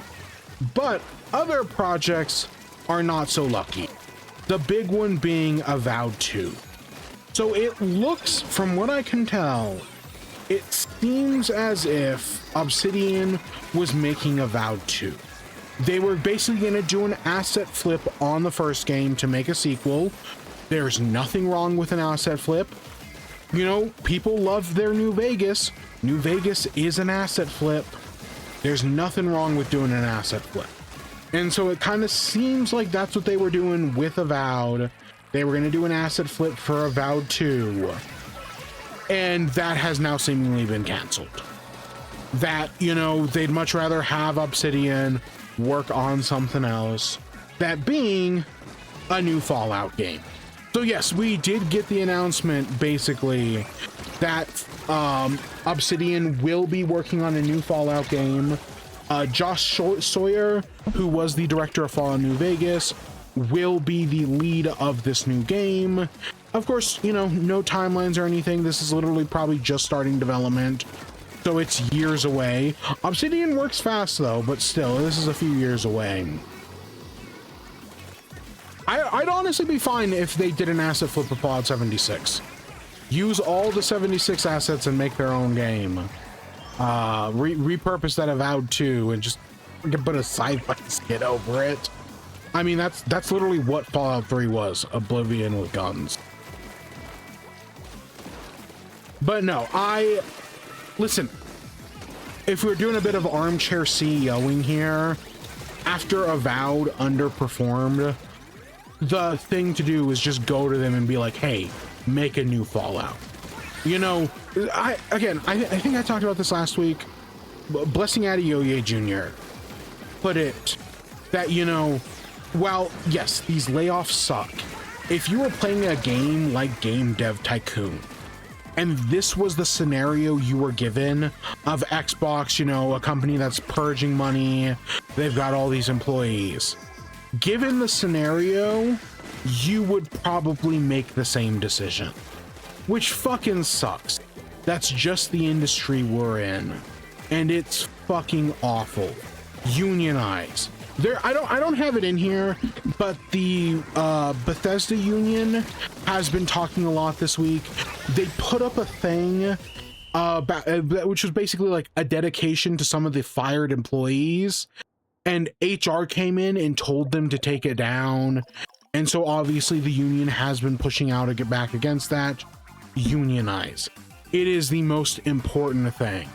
But other projects are not so lucky. The big one being Avowed 2. So it looks, from what I can tell, it seems as if Obsidian was making Avowed 2. They were basically going to do an asset flip on the first game to make a sequel. There's nothing wrong with an asset flip. You know, people love their New Vegas. New Vegas is an asset flip. There's nothing wrong with doing an asset flip. And so it kind of seems like that's what they were doing with Avowed. They were going to do an asset flip for Avowed 2. And that has now seemingly been canceled. That, you know, they'd much rather have Obsidian work on something else. That being a new Fallout game. So yes, we did get the announcement basically that Obsidian will be working on a new Fallout game. Josh Sawyer, who was the director of Fallout New Vegas, will be the lead of this new game. Of course, you know, no timelines or anything. This is literally probably just starting development, so it's years away. Obsidian works fast though, but still, this is a few years away. I'd honestly be fine if they did an asset flip of Fallout 76. Use all the 76 assets and make their own game. Repurpose that Avowed 2 and just put a sci-fi skit over it. I mean, that's literally what Fallout 3 was, Oblivion with guns. But no, listen, if we're doing a bit of armchair CEOing here, after Avowed underperformed, the thing to do is just go to them and be like, hey, make a new Fallout. You know, I think I talked about this last week. Blessing Adeoye Jr. put it that, you know, while yes, these layoffs suck, if you were playing a game like Game Dev Tycoon, and this was the scenario you were given of Xbox, you know, a company that's purging money, they've got all these employees. Given the scenario, you would probably make the same decision, which fucking sucks. That's just the industry we're in, and it's fucking awful. Unionize. I don't have it in here, but the Bethesda union has been talking a lot this week. They put up a thing which was basically like a dedication to some of the fired employees, and HR came in and told them to take it down. And so obviously the union has been pushing out to get back against that. Unionize. It is the most important thing.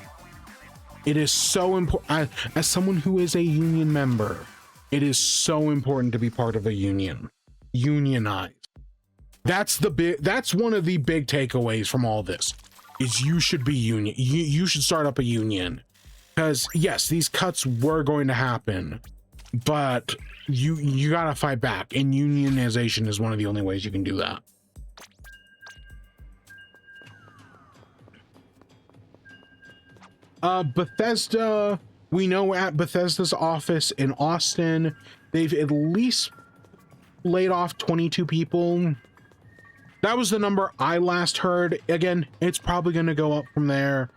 It is so important. As someone who is a union member, it is so important to be part of a union. Unionize. That's one of the big takeaways from all this, is you should be union. You should start up a union, because yes, these cuts were going to happen, but you gotta fight back, and unionization is one of the only ways you can do that. Bethesda, we know at Bethesda's office in Austin, they've at least laid off 22 people. That was the number I last heard. Again, it's probably going to go up from there,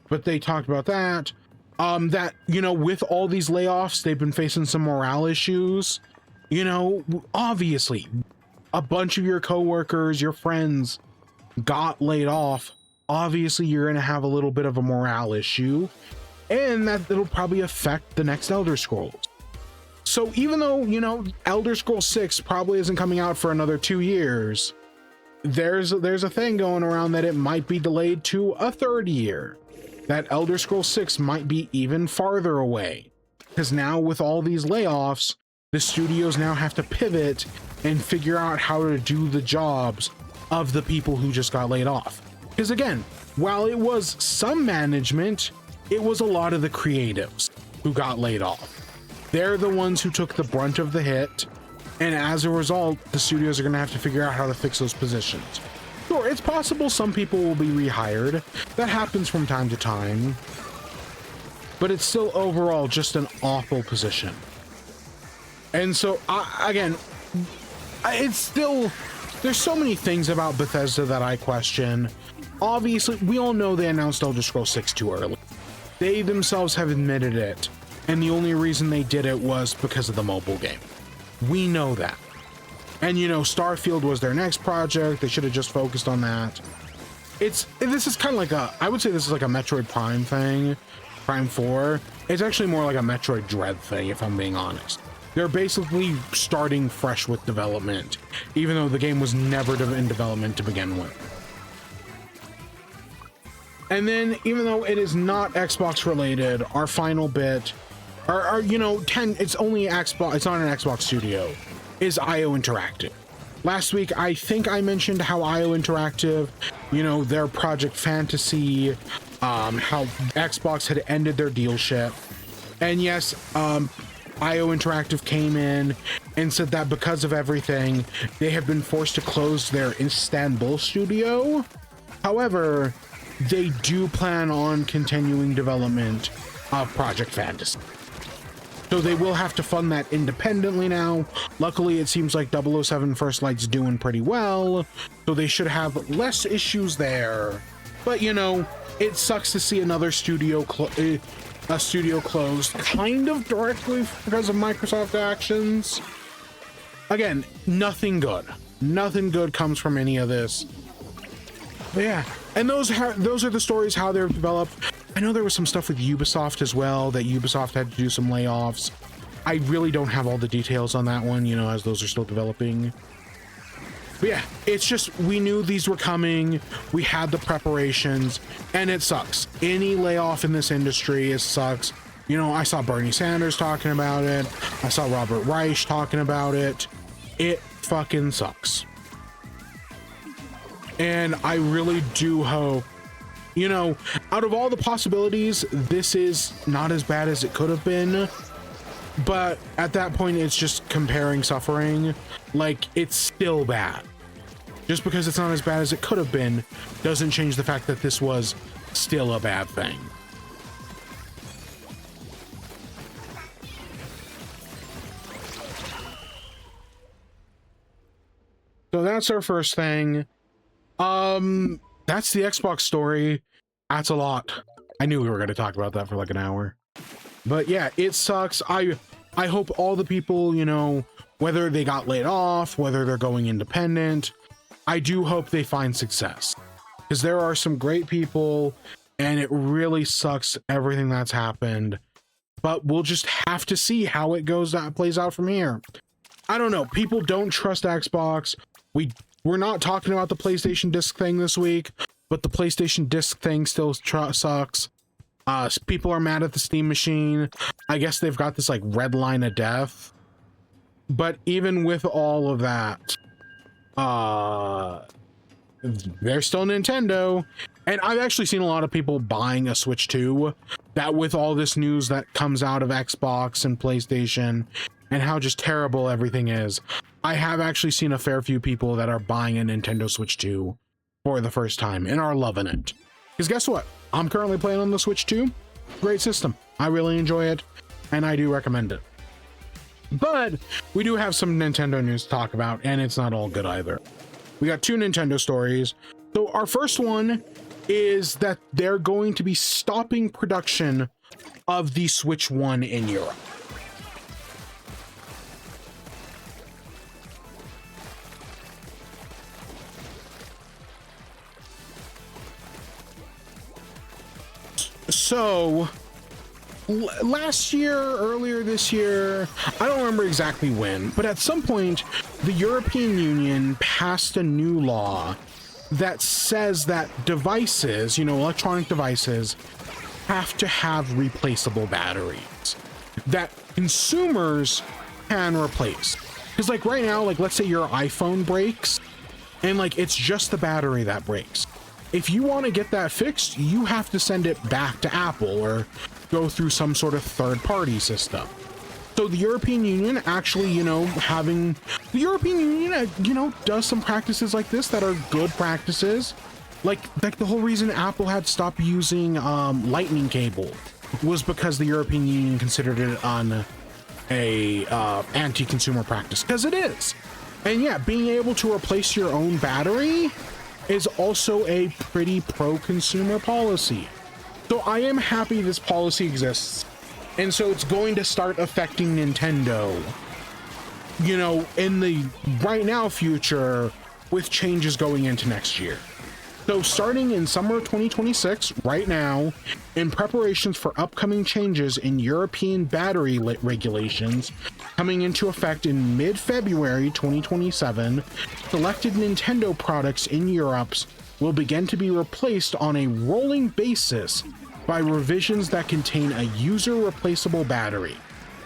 but they talked about that. That, you know, with all these layoffs, they've been facing some morale issues. You know, obviously, a bunch of your coworkers, your friends got laid off. Obviously, you're going to have a little bit of a morale issue, and that'll probably affect the next Elder Scrolls. So even though, you know, Elder Scrolls 6 probably isn't coming out for another 2 years, there's a thing going around that it might be delayed to a third year. That Elder Scrolls 6 might be even farther away, because now with all these layoffs, the studios now have to pivot and figure out how to do the jobs of the people who just got laid off. Because again, while it was some management, it was a lot of the creatives who got laid off. They're the ones who took the brunt of the hit, and as a result, the studios are going to have to figure out how to fix those positions. Sure, it's possible some people will be rehired. That happens from time to time. But it's still overall just an awful position. And so, again, it's still... There's so many things about Bethesda that I question. Obviously, we all know they announced Elder Scrolls 6 too early. They themselves have admitted it, and the only reason they did it was because of the mobile game. We know that. And, you know, Starfield was their next project. They should have just focused on that. This is kind of like I would say this is like a Metroid Prime thing. Prime 4. It's actually more like a Metroid Dread thing, if I'm being honest. They're basically starting fresh with development, even though the game was never in development to begin with. And then, even though it is not Xbox related, our final bit, you know, it's only Xbox, it's not an Xbox studio, is IO Interactive. Last week, I think I mentioned how IO Interactive, you know, their Project Fantasy, how Xbox had ended their dealship. And yes, IO Interactive came in and said that because of everything, they have been forced to close their Istanbul studio. However, they do plan on continuing development of Project Fantasy. So they will have to fund that independently now. Luckily, it seems like 007 First Light's doing pretty well, so they should have less issues there. But, you know, it sucks to see another studio closed, kind of directly because of Microsoft actions. Again, nothing good. Nothing good comes from any of this. But yeah, and those are the stories, how they're developed. I know there was some stuff with Ubisoft as well, that Ubisoft had to do some layoffs. I really don't have all the details on that one, you know, as those are still developing. But yeah, it's just, we knew these were coming, we had the preparations, and it sucks. Any layoff in this industry, it sucks. You know, I saw Bernie Sanders talking about it, I saw Robert Reich talking about it. It fucking sucks. And I really do hope, you know, out of all the possibilities, this is not as bad as it could have been. But at that point, it's just comparing suffering. Like, it's still bad. Just because it's not as bad as it could have been doesn't change the fact that this was still a bad thing. So that's our first thing. That's the Xbox story. That's a lot. I knew we were going to talk about that for like an hour. But yeah, it sucks. I hope all the people, you know, whether they got laid off, whether they're going independent, I do hope they find success. Because there are some great people, and it really sucks everything that's happened. But we'll just have to see how it plays out from here. I don't know. People don't trust Xbox. We're not talking about the PlayStation disc thing this week, but the PlayStation disc thing still sucks. People are mad at the Steam machine. I guess they've got this like red line of death. But even with all of that, they're still Nintendo. And I've actually seen a lot of people buying a Switch 2, that with all this news that comes out of Xbox and PlayStation and how just terrible everything is, I have actually seen a fair few people that are buying a Nintendo Switch 2 for the first time and are loving it. Because guess what? I'm currently playing on the Switch 2. Great system. I really enjoy it, and I do recommend it. But we do have some Nintendo news to talk about, and it's not all good either. We got 2 Nintendo stories. So our first one is that they're going to be stopping production of the Switch 1 in Europe. So last year, earlier this year, I don't remember exactly when, but at some point the European Union passed a new law that says that devices, you know, electronic devices, have to have replaceable batteries that consumers can replace. Because like right now, like let's say your iPhone breaks and like it's just the battery that breaks. If you want to get that fixed, you have to send it back to Apple or go through some sort of third-party system. So the European Union actually, you know, does some practices like this that are good practices. Like the whole reason Apple had stopped using lightning cable was because the European Union considered it a anti-consumer practice, because it is. And yeah, being able to replace your own battery is also a pretty pro-consumer policy. So I am happy this policy exists. And so it's going to start affecting Nintendo, you know, in the right now future, with changes going into next year. So starting in summer 2026, right now, in preparations for upcoming changes in European battery regulations coming into effect in mid-February 2027, selected Nintendo products in Europe will begin to be replaced on a rolling basis by revisions that contain a user-replaceable battery.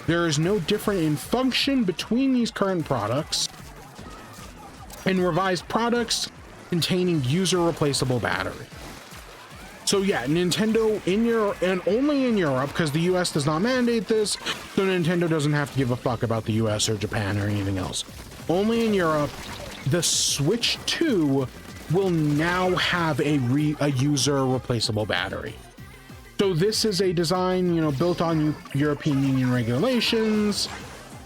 There is no difference in function between these current products, and revised products containing user-replaceable battery. So yeah, Nintendo in Europe, and only in Europe, because the US does not mandate this, so Nintendo doesn't have to give a fuck about the US or Japan or anything else. Only in Europe, the Switch 2 will now have a user-replaceable battery. So this is a design, you know, built on European Union regulations.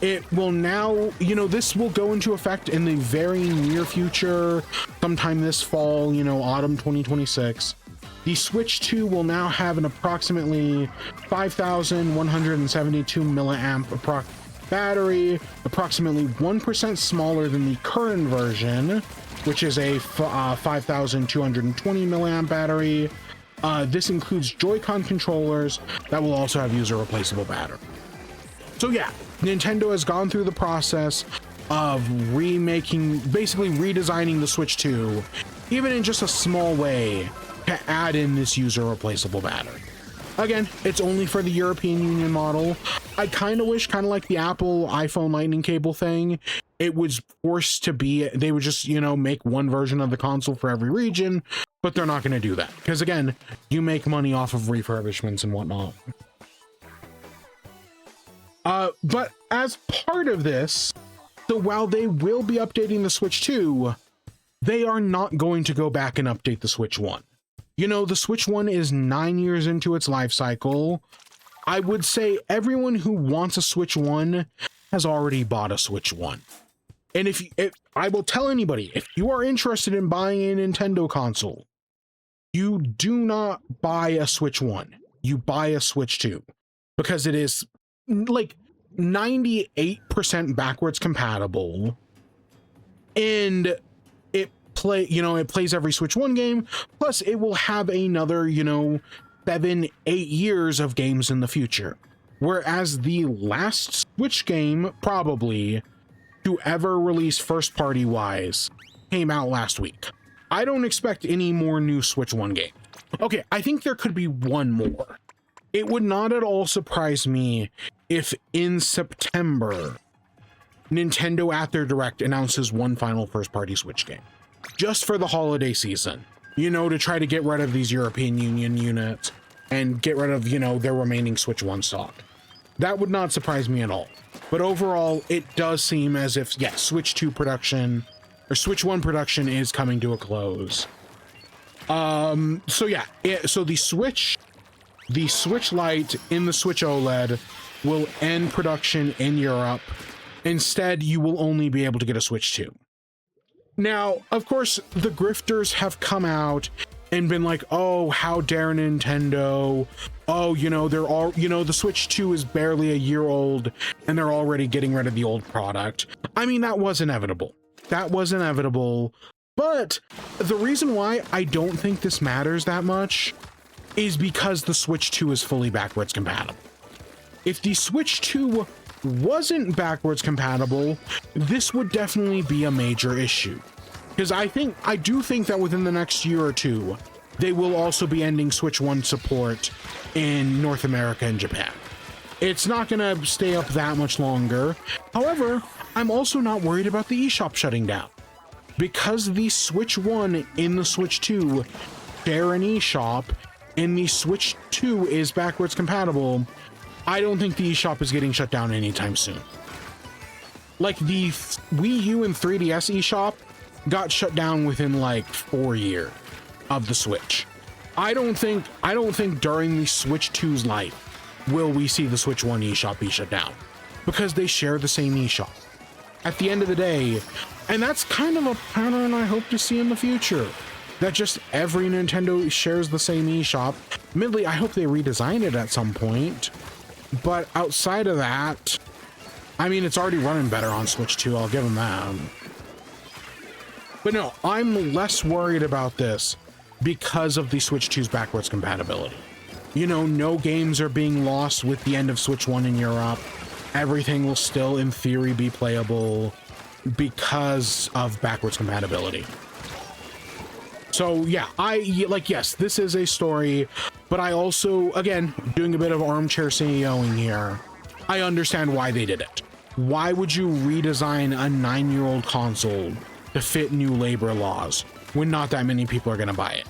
It will now, you know, this will go into effect in the very near future, sometime this fall, you know, autumn 2026. The Switch 2 will now have an approximately 5,172 milliamp battery, approximately 1% smaller than the current version, which is a 5,220 milliamp battery. This includes Joy-Con controllers that will also have user replaceable battery. So yeah, Nintendo has gone through the process of basically redesigning the Switch 2, even in just a small way, to add in this user replaceable battery. Again, it's only for the European Union model. I kind of wish, kind of like the Apple iPhone lightning cable thing, it was forced to be, they would just, you know, make one version of the console for every region, but they're not going to do that. Because again, you make money off of refurbishments and whatnot. But as part of this, so while they will be updating the Switch 2, they are not going to go back and update the Switch 1. You know, the Switch 1 is 9 years into its life cycle. I would say everyone who wants a Switch 1 has already bought a Switch 1. And if I will tell anybody, if you are interested in buying a Nintendo console, you do not buy a Switch 1. You buy a Switch 2 because it is like 98% backwards compatible, and it plays every Switch 1 game, plus it will have another, 7-8 years of games in the future. Whereas the last Switch game probably to ever release first party wise came out last week. I don't expect any more new Switch 1 game. Okay, I think there could be one more. It would not at all surprise me if in September, Nintendo at their Direct announces one final first-party Switch game. Just for the holiday season. To try to get rid of these European Union units and get rid of, their remaining Switch 1 stock. That would not surprise me at all. But overall, it does seem as if, yes, Switch 2 production, or Switch 1 production is coming to a close. So yeah, so the Switch Lite in the Switch OLED will end production in Europe. Instead, you will only be able to get a Switch 2. Now, of course, the grifters have come out and been like, oh, how dare Nintendo? Oh, they're all, the Switch 2 is barely a year old and they're already getting rid of the old product. I mean, that was inevitable. That was inevitable. But the reason why I don't think this matters that much is because the Switch 2 is fully backwards compatible. If the Switch 2 wasn't backwards compatible, this would definitely be a major issue. Because I do think that within the next year or two, they will also be ending Switch 1 support in North America and Japan. It's not going to stay up that much longer. However, I'm also not worried about the eShop shutting down. Because the Switch 1 in the Switch 2 share an eShop, and the Switch 2 is backwards compatible, I don't think the eShop is getting shut down anytime soon. Like the Wii U and 3DS eShop got shut down within like 4 years of the Switch. I don't think during the Switch 2's life will we see the Switch 1 eShop be shut down, because they share the same eShop. At the end of the day, and that's kind of a pattern I hope to see in the future, that just every Nintendo shares the same eShop. Admittedly, I hope they redesign it at some point, but outside of that, I mean, it's already running better on Switch 2, I'll give them that. But no, I'm less worried about this because of the Switch 2's backwards compatibility. No games are being lost with the end of Switch 1 in Europe. Everything will still, in theory, be playable because of backwards compatibility. So yeah, yes, this is a story, but I also, again, doing a bit of armchair CEOing here, I understand why they did it. Why would you redesign a 9-year-old console to fit new labor laws when not that many people are going to buy it?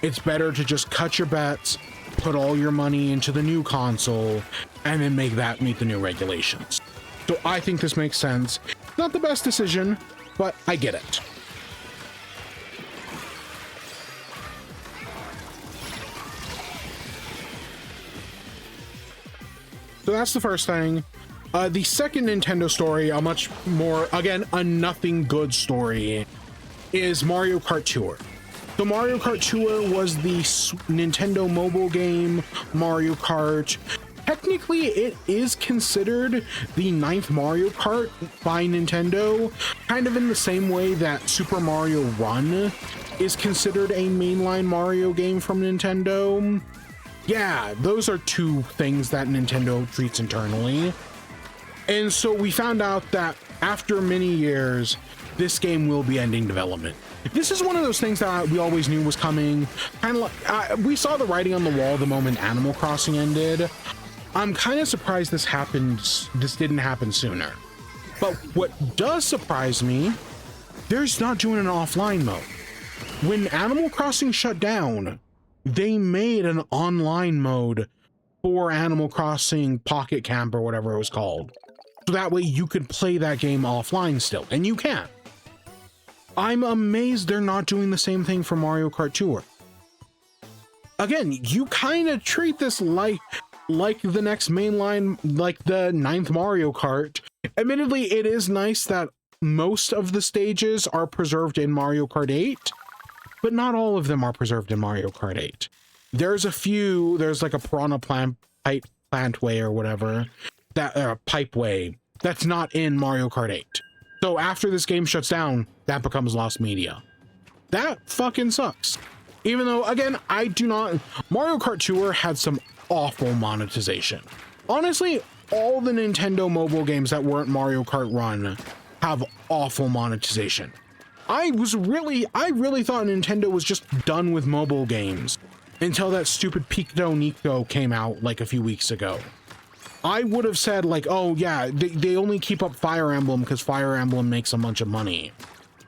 It's better to just cut your bets, put all your money into the new console, and then make that meet the new regulations. So I think this makes sense. Not the best decision, but I get it. So that's the first thing. The second Nintendo story, a much more, again, a nothing good story, is Mario Kart Tour. So Mario Kart Tour was the Nintendo mobile game, Mario Kart. Technically, it is considered the 9th Mario Kart by Nintendo, kind of in the same way that Super Mario Run is considered a mainline Mario game from Nintendo. Yeah, those are two things that Nintendo treats internally. And so we found out that after many years, this game will be ending development. This is one of those things that we always knew was coming. Kind of like, we saw the writing on the wall the moment Animal Crossing ended. I'm kind of surprised this didn't happen sooner. But what does surprise me, they're not doing an offline mode. When Animal Crossing shut down, they made an online mode for Animal Crossing Pocket Camp or whatever it was called. So that way you could play that game offline still, and you can. I'm amazed they're not doing the same thing for Mario Kart Tour. Again, you kind of treat this like the next mainline, like the 9th Mario Kart. Admittedly, it is nice that most of the stages are preserved in Mario Kart 8, but not all of them are preserved in Mario Kart 8. There's a few, there's like a Piranha Plant Way or whatever, that Pipeway, that's not in Mario Kart 8. So after this game shuts down, that becomes lost media. That fucking sucks. Even though, again, Mario Kart Tour had some awful monetization. Honestly, all the Nintendo mobile games that weren't Mario Kart Run have awful monetization. I really thought Nintendo was just done with mobile games until that stupid Picto Nico came out like a few weeks ago. I would have said like, oh yeah, they only keep up Fire Emblem because Fire Emblem makes a bunch of money.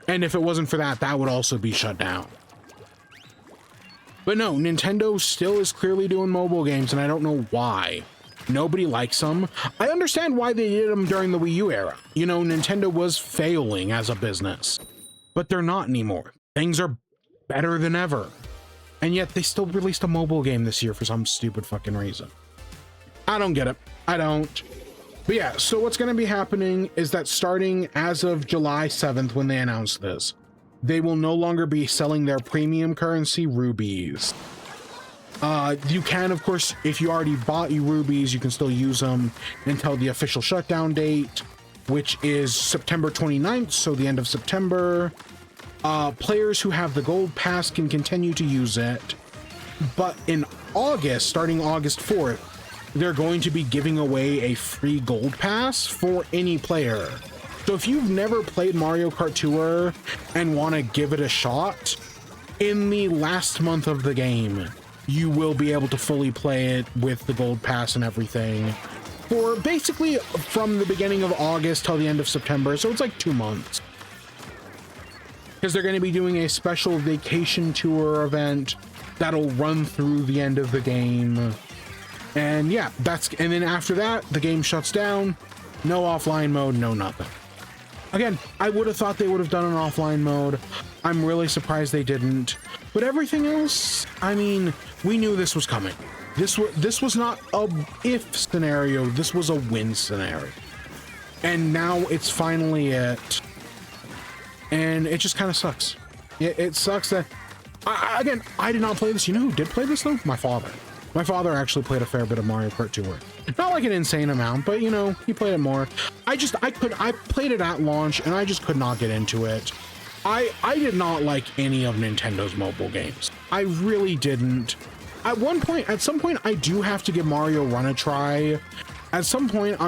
And if it wasn't for that, that would also be shut down. But no, Nintendo still is clearly doing mobile games, and I don't know why. Nobody likes them. I understand why they did them during the Wii U era. You know, Nintendo was failing as a business, but they're not anymore. Things are better than ever. And yet they still released a mobile game this year for some stupid fucking reason. I don't get it. I don't. But yeah, so what's going to be happening is that starting as of July 7th, when they announced this, they will no longer be selling their premium currency, rubies. You can, of course, if you already bought your rubies, you can still use them until the official shutdown date, which is September 29th, so the end of September. Players who have the gold pass can continue to use it, but in August, starting August 4th, they're going to be giving away a free gold pass for any player. So if you've never played Mario Kart Tour and want to give it a shot, in the last month of the game, you will be able to fully play it with the gold pass and everything for basically from the beginning of August till the end of September. So it's like 2 months. Because they're going to be doing a special vacation tour event that'll run through the end of the game. And yeah, and then after that, the game shuts down. No offline mode, no nothing. Again, I would have thought they would have done an offline mode. I'm really surprised they didn't. But everything else, I mean, we knew this was coming. This was not a if scenario, this was a win scenario. And now it's finally it. And it just kind of sucks. It sucks that, again, I did not play this. You know who did play this though? My father. My father actually played a fair bit of Mario Kart Tour. Not like an insane amount, but you know, he played it more. I played it at launch and I just could not get into it. I did not like any of Nintendo's mobile games. I really didn't. At some point, I do have to give Mario Run a try. At some point,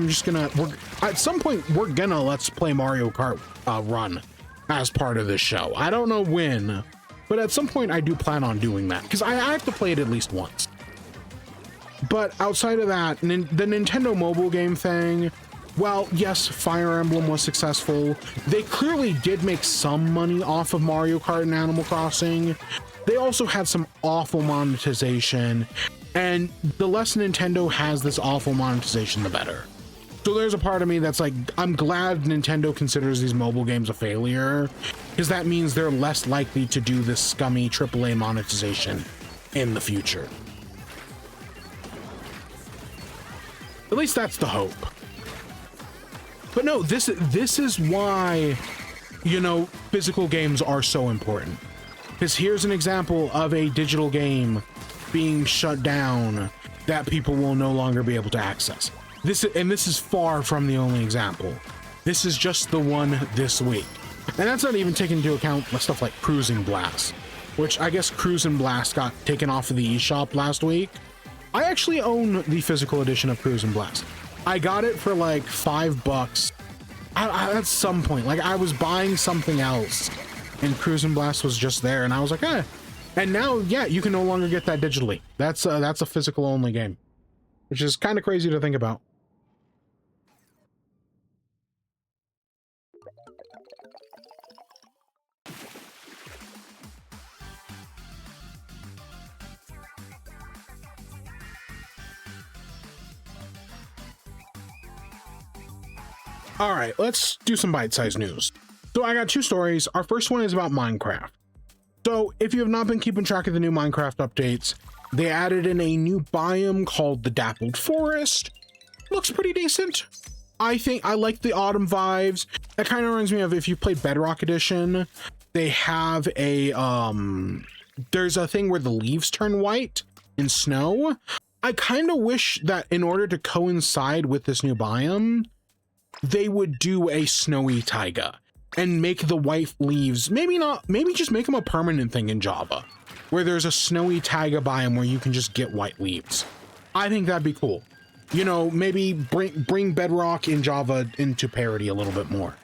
we're gonna let's play Mario Kart Run as part of this show. I don't know when, but at some point I do plan on doing that because I have to play it at least once. But outside of that, the Nintendo mobile game thing, well, yes, Fire Emblem was successful. They clearly did make some money off of Mario Kart and Animal Crossing. They also had some awful monetization, and the less Nintendo has this awful monetization, the better. So there's a part of me that's like, I'm glad Nintendo considers these mobile games a failure, because that means they're less likely to do this scummy AAA monetization in the future. At least that's the hope. But no, this is why, you know, physical games are so important. Because here's an example of a digital game being shut down that people will no longer be able to access. This is far from the only example. This is just the one this week. And that's not even taking into account stuff like Cruising Blast, which I guess Cruising Blast got taken off of the eShop last week. I actually own the physical edition of Cruising Blast. I got it for like $5 at some point. Like I was buying something else and Cruising Blast was just there and I was like, eh. And now, yeah, you can no longer get that digitally. That's a physical only game, which is kind of crazy to think about. All right, let's do some bite-sized news. So I got two stories. Our first one is about Minecraft. So if you have not been keeping track of the new Minecraft updates, they added in a new biome called the Dappled Forest. Looks pretty decent. I think I like the autumn vibes. That kind of reminds me of if you played Bedrock Edition, they have a, there's a thing where the leaves turn white in snow. I kind of wish that in order to coincide with this new biome, they would do a snowy taiga and make the white leaves, maybe just make them a permanent thing in Java, where there's a snowy taiga biome where you can just get white leaves. I think that'd be cool. You know, maybe bring Bedrock in Java into parity a little bit more.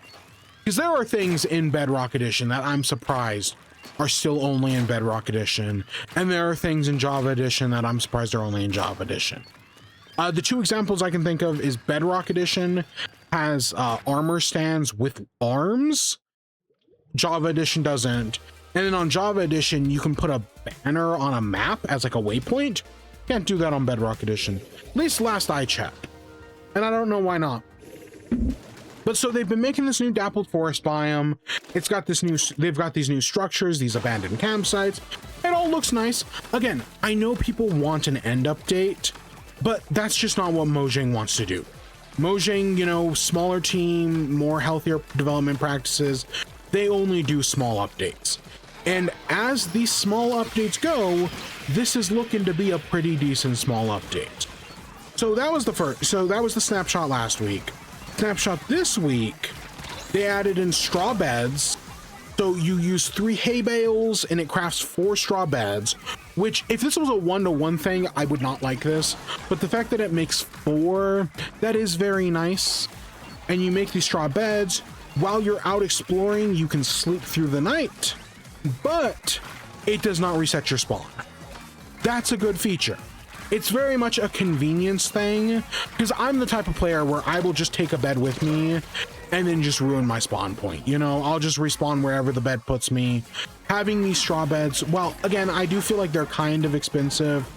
Because there are things in Bedrock Edition that I'm surprised are still only in Bedrock Edition, and there are things in Java Edition that I'm surprised are only in Java Edition. The two examples I can think of is Bedrock Edition has armor stands with arms. Java Edition doesn't. And then on Java Edition, you can put a banner on a map as like a waypoint. Can't do that on Bedrock Edition. At least last I checked. And I don't know why not. But so they've been making this new Dappled Forest biome. It's got this new, they've got these new structures, these abandoned campsites. It all looks nice. Again, I know people want an end update, but that's just not what Mojang wants to do. Mojang, you know, smaller team, more healthier development practices. They only do small updates. And as these small updates go, this is looking to be a pretty decent small update. So that was the first, so that was the snapshot last week. Snapshot this week, they added in straw beds. So you use 3 hay bales and it crafts 4 straw beds, which if this was a 1-to-1 thing, I would not like this. But the fact that it makes 4, that is very nice. And you make these straw beds. While you're out exploring, you can sleep through the night, but it does not reset your spawn. That's a good feature. It's very much a convenience thing, because I'm the type of player where I will just take a bed with me and then just ruin my spawn point. You know, I'll just respawn wherever the bed puts me. Having these straw beds, well, again, I do feel like they're kind of expensive.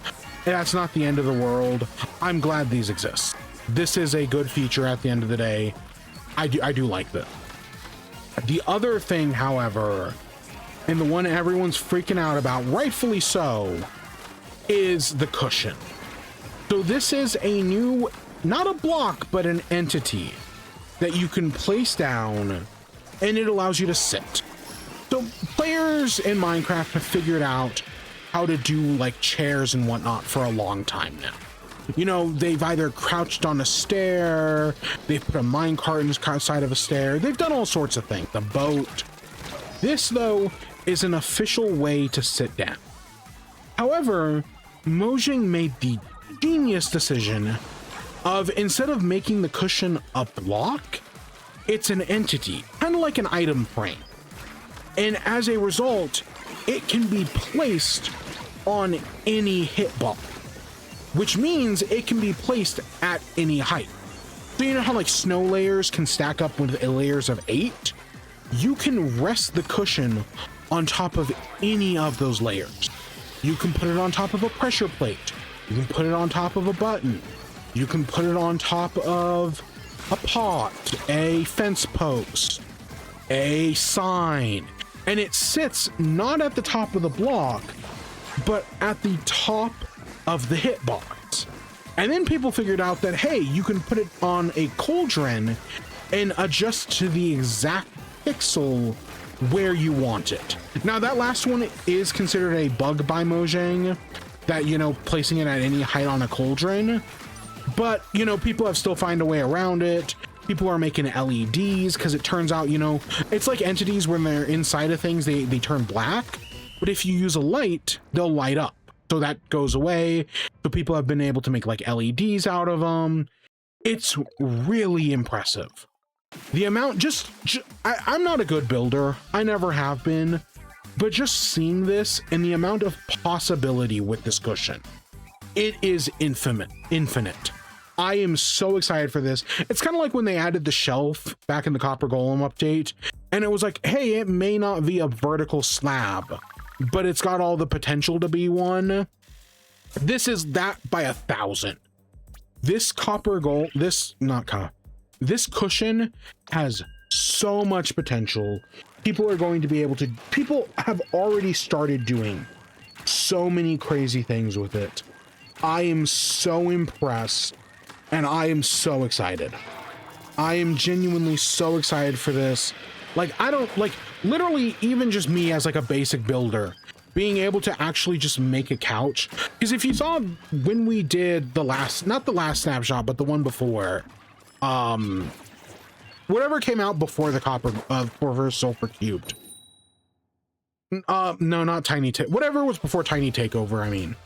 That's not the end of the world. I'm glad these exist. This is a good feature at the end of the day. I do like this. The other thing, however, and the one everyone's freaking out about, rightfully so, is the cushion. So this is a new, not a block, but an entity that you can place down, and it allows you to sit. So players in Minecraft have figured out how to do like chairs and whatnot for a long time now. You know, they've either crouched on a stair, they've put a minecart inside of a stair, they've done all sorts of things, the boat. This, though, is an official way to sit down. However, Mojang made the genius decision of, instead of making the cushion a block, it's an entity, kind of like an item frame. And as a result, it can be placed on any hitbox, which means it can be placed at any height. So you know how like snow layers can stack up with layers of 8? You can rest the cushion on top of any of those layers. You can put it on top of a pressure plate. You can put it on top of a button. You can put it on top of a pot, a fence post, a sign. And it sits not at the top of the block, but at the top of the hitbox. And then people figured out that, hey, you can put it on a cauldron and adjust to the exact pixel where you want it. Now that last one is considered a bug by Mojang, that, you know, placing it at any height on a cauldron, but, you know, people have still found a way around it. People are making LEDs because it turns out, you know, it's like entities when they're inside of things, they turn black, but if you use a light, they'll light up. So that goes away. So people have been able to make like LEDs out of them. It's really impressive. The amount, I'm not a good builder. I never have been, but just seeing this and the amount of possibility with this cushion, it is infinite. I am so excited for this. It's kind of like when they added the shelf back in the Copper Golem update, and it was like, hey, it may not be a vertical slab, but it's got all the potential to be one. This is that by 1,000. This This cushion has so much potential. People are going to be able to, people have already started doing so many crazy things with it. I am so impressed and I am so excited. I am genuinely so excited for this. Like, I don't, like, literally even just me as like a basic builder, being able to actually just make a couch. Because if you saw when we did the last, not the last snapshot, but the one before, whatever came out before the copper, for sulfur cubed. No, not tiny, whatever was before tiny takeover. I mean,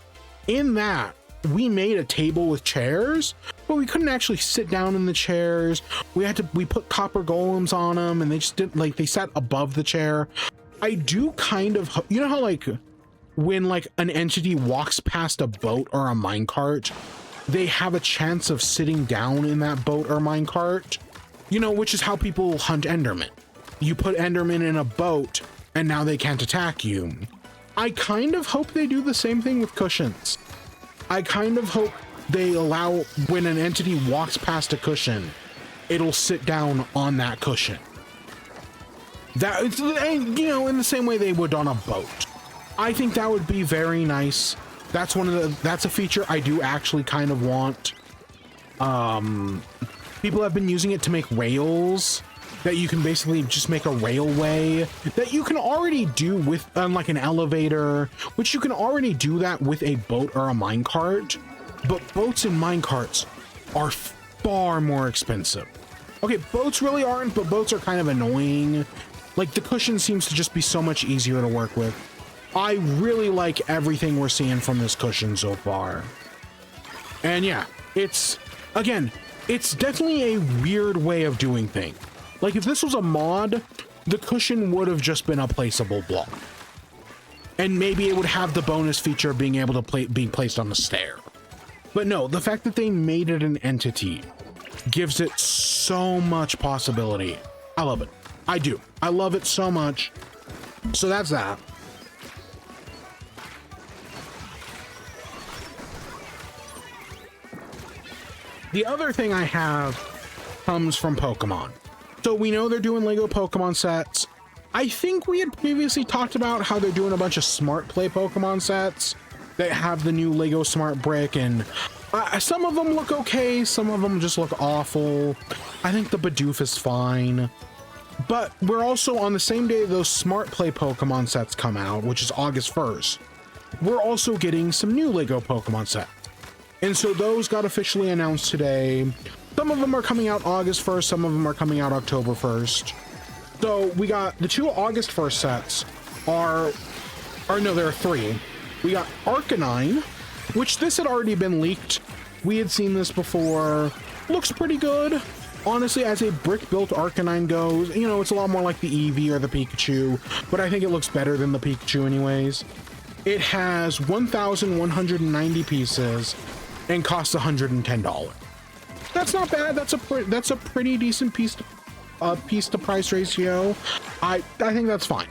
in that, we made a table with chairs, but we couldn't actually sit down in the chairs. We put copper golems on them, and they just didn't, like, they sat above the chair. I do kind of, you know how like when like an entity walks past a boat or a minecart, they have a chance of sitting down in that boat or minecart, you know, which is how people hunt Enderman. You put Enderman in a boat and now they can't attack you. I kind of hope they do the same thing with cushions. I kind of hope they allow, when an entity walks past a cushion, it'll sit down on that cushion. That, you know, in the same way they would on a boat. I think that would be very nice. That's that's a feature I do actually kind of want. People have been using it to make rails, that you can basically just make a railway that you can already do with like an elevator, which you can already do that with a boat or a minecart. But boats and minecarts are far more expensive. Okay, boats really aren't, but boats are kind of annoying. Like, the cushion seems to just be so much easier to work with. I really like everything we're seeing from this cushion so far. And yeah, it's, again, it's definitely a weird way of doing things. Like, if this was a mod, the cushion would have just been a placeable block. And maybe it would have the bonus feature of being able to be placed on the stair. But no, the fact that they made it an entity gives it so much possibility. I love it. I do. I love it so much. So that's that. The other thing I have comes from Pokemon. So we know they're doing Lego Pokemon sets. I think we had previously talked about how they're doing a bunch of Smart Play Pokemon sets that have the new Lego Smart Brick, and some of them look okay, some of them just look awful. I think the Bidoof is fine. But we're also, on the same day those Smart Play Pokemon sets come out, which is August 1st, we're also getting some new Lego Pokemon sets. And so those got officially announced today. Some of them are coming out August 1st, some of them are coming out October 1st. So we got the two August 1st sets no, there are three. We got Arcanine, which this had already been leaked. We had seen this before. Looks pretty good. Honestly, as a brick-built Arcanine goes, you know, it's a lot more like the Eevee or the Pikachu, but I think it looks better than the Pikachu anyways. It has 1,190 pieces and costs $110. That's not bad. That's a pretty decent piece to price ratio. I think that's fine.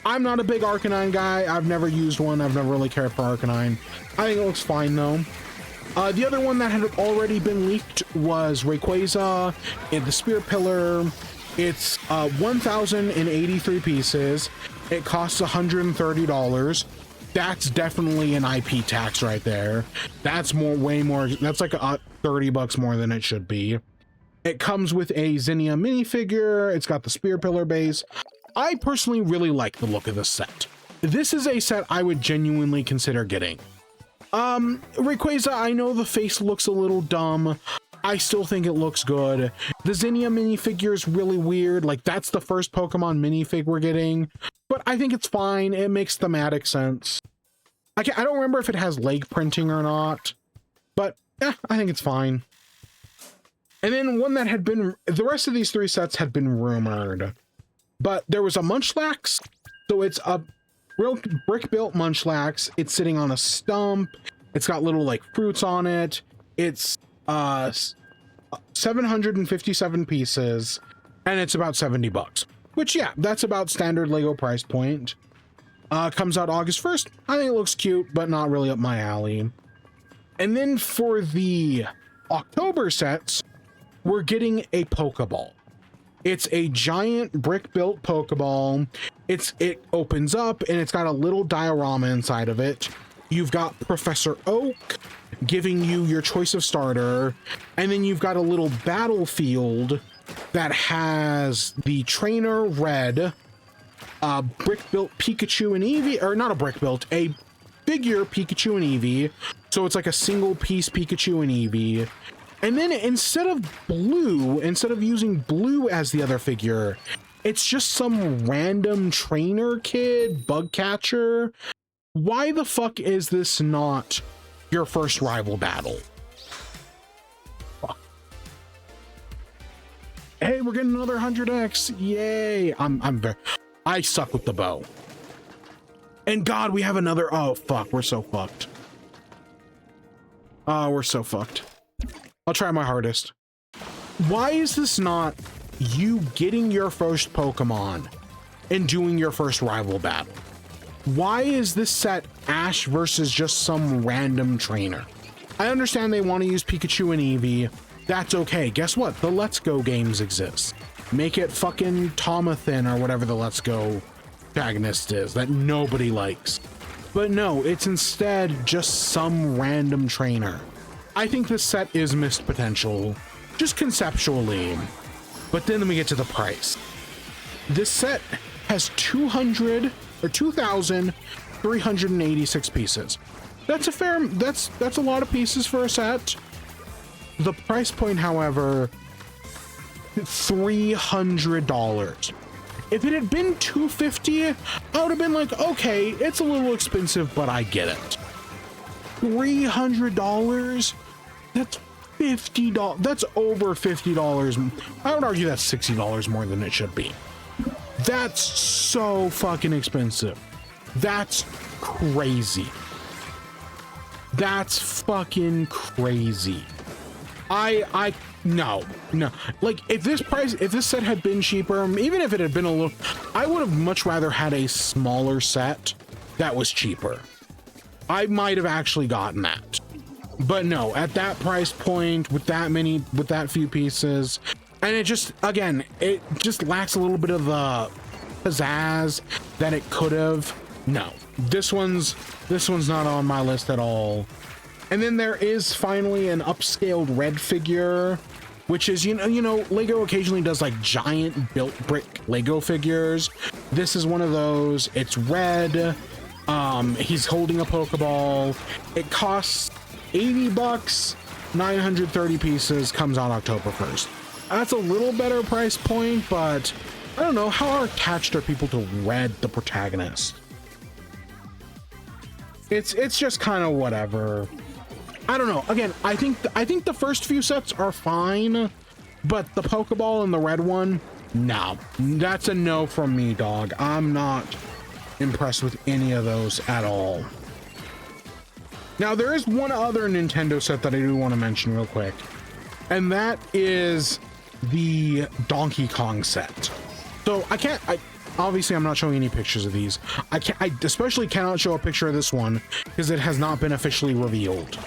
I'm not a big Arcanine guy. I've never used one. I've never really cared for Arcanine. I think it looks fine though. The other one that had already been leaked was Rayquaza and the Spear Pillar. It's 1,083 pieces. It costs $130. That's definitely an IP tax right there. That's way more. That's like $30 more than it should be. It comes with a Zinnia minifigure. It's got the Spear Pillar base. I personally really like the look of this set. This is a set I would genuinely consider getting. Rayquaza, I know the face looks a little dumb. I still think it looks good. The Zinnia minifigure is really weird. Like, that's the first Pokemon minifig we're getting, but I think it's fine. It makes thematic sense. I don't remember if it has leg printing or not, but yeah, I think it's fine. And then one that had been, the rest of these three sets had been rumored, but there was a Munchlax. So it's a real brick-built Munchlax. It's sitting on a stump. It's got little like fruits on it. It's 757 pieces, and it's about $70, which, yeah, that's about standard Lego price point. Comes out August 1st. I think it looks cute, but not really up my alley. And then for the October sets, we're getting a Pokeball. It's a giant brick-built Pokeball. It opens up and it's got a little diorama inside of it. You've got Professor Oak giving you your choice of starter, and then you've got a little battlefield that has the trainer Red, brick-built Pikachu and Eevee, or not a brick-built, a figure Pikachu and Eevee. So it's like a single-piece Pikachu and Eevee. And then instead of using blue as the other figure, it's just some random trainer kid, bug catcher. Why the fuck is this not your first rival battle? Fuck. Hey, we're getting another 100x. Yay. I suck with the bow. And God, we have another. Oh, fuck. We're so fucked. Oh, we're so fucked. I'll try my hardest. Why is this not you getting your first Pokemon and doing your first rival battle? Why is this set Ash versus just some random trainer? I understand they want to use Pikachu and Eevee. That's okay. Guess what? The Let's Go games exist. Make it fucking Tomathan or whatever the Let's Go protagonist is that nobody likes. But no, it's instead just some random trainer. I think this set is missed potential, just conceptually. But then we get to the price. This set has 2,386 pieces. That's a lot of pieces for a set. The price point, however, $300. If it had been $250, I would have been like, okay, it's a little expensive, but I get it. $300? That's $50. That's over $50. I would argue that's $60 more than it should be. That's so fucking expensive. That's crazy. That's fucking crazy. No. Like, if this set had been cheaper, even if it had been a little, I would have much rather had a smaller set that was cheaper. I might have actually gotten that. But no, at that price point, with that few pieces, and it just lacks a little bit of the pizzazz that it could have. No, this one's not on my list at all. And then there is finally an upscaled Red figure, which is, you know, Lego occasionally does like giant built brick Lego figures. This is one of those. It's Red. He's holding a Pokeball. It costs $80, 930 pieces, comes out October 1st. That's a little better price point, but I don't know, how attached are people to Red, the protagonist? It's just kind of whatever. I don't know. Again, I think the first few sets are fine, but the Pokeball and the Red one, no. That's a no from me, dog. I'm not impressed with any of those at all. Now, there is one other Nintendo set that I do want to mention real quick, and that is the Donkey Kong set. So obviously I'm not showing any pictures of these. I especially cannot show a picture of this one because it has not been officially revealed.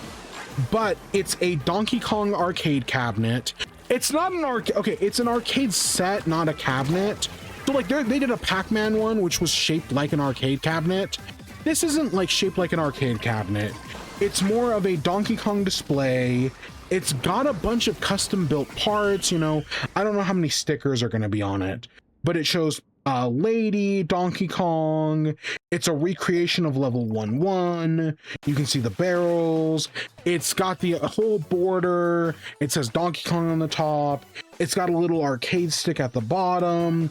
But it's a Donkey Kong arcade cabinet. It's not an arcade. Okay, it's an arcade set, not a cabinet. So like they did a Pac-Man one, which was shaped like an arcade cabinet. This isn't like shaped like an arcade cabinet. It's more of a Donkey Kong display. It's got a bunch of custom built parts, you know. I don't know how many stickers are going to be on it, but it shows Lady, Donkey Kong. It's a recreation of level 1-1. You can see the barrels. It's got the whole border. It says Donkey Kong on the top. It's got a little arcade stick at the bottom.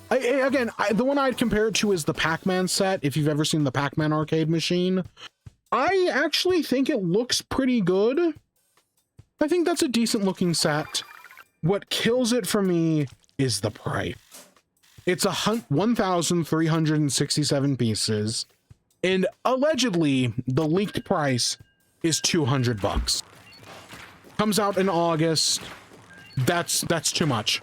The one I'd compare it to is the Pac-Man set, if you've ever seen the Pac-Man arcade machine. I actually think it looks pretty good. I think that's a decent looking set. What kills it for me is the price. It's 1,367 pieces, and allegedly the leaked price is $200. Comes out in August. That's too much.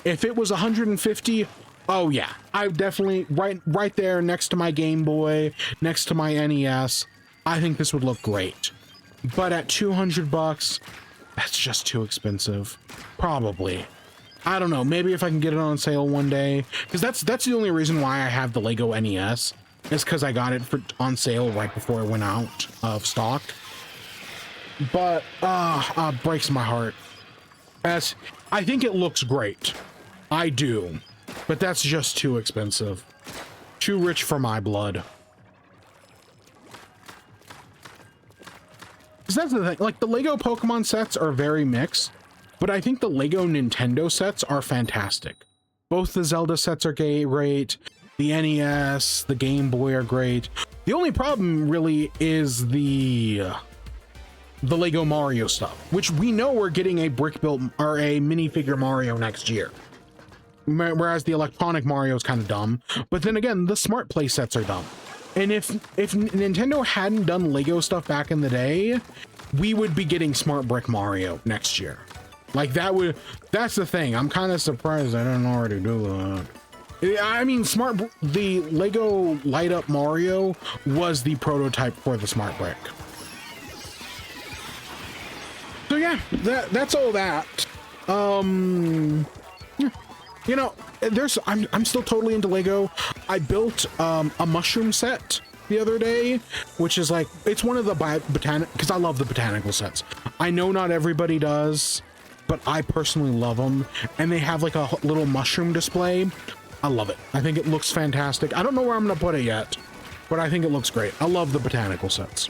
If it was 150, oh yeah, I definitely right there next to my Game Boy, next to my NES, I think this would look great. But at $200, That's just too expensive. Probably. I don't know. Maybe if I can get it on sale one day, because that's the only reason why I have the Lego NES, is because I got it on sale right before it went out of stock. But breaks my heart. As I think it looks great. I do. But that's just too expensive. Too rich for my blood. Because that's the thing, like the Lego Pokemon sets are very mixed, but I think the Lego Nintendo sets are fantastic. Both the Zelda sets are great, the NES, the Game Boy are great. The only problem really is the Lego Mario stuff, which we know we're getting a brick built or a minifigure Mario next year. Whereas the electronic Mario is kind of dumb, but then again, the smart play sets are dumb. And if Nintendo hadn't done Lego stuff back in the day, we would be getting Smart Brick Mario next year. Like that's the thing. I'm kind of surprised I didn't already do that. I mean, the Lego Light Up Mario was the prototype for the Smart Brick. So yeah, that's all that. You know, I'm still totally into Lego. I built a mushroom set the other day, which is like, it's one of the because I love the botanical sets. I know not everybody does, but I personally love them. And they have like a little mushroom display. I love it. I think it looks fantastic. I don't know where I'm gonna put it yet, but I think it looks great. I love the botanical sets.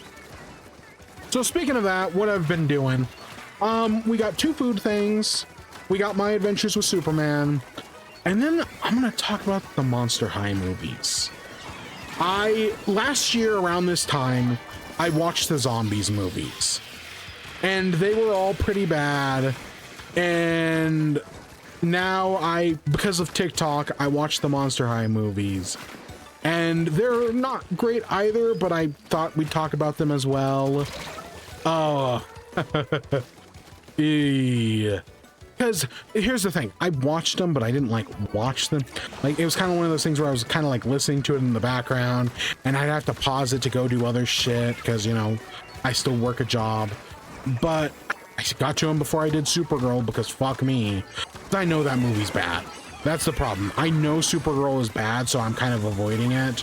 So speaking of that, what I've been doing, we got 2 food things. We got my adventures with Superman. And then I'm going to talk about the Monster High movies. Last year around this time, I watched the Zombies movies. And they were all pretty bad. And now because of TikTok, I watched the Monster High movies. And they're not great either, but I thought we'd talk about them as well. Oh. Yeah. Because here's the thing, I watched them, but I didn't like watch them. Like, it was kind of one of those things where I was kind of like listening to it in the background, and I'd have to pause it to go do other shit because, you know, I still work a job. But I got to them before I did Supergirl because fuck me. I know that movie's bad. That's the problem. I know Supergirl is bad, so I'm kind of avoiding it.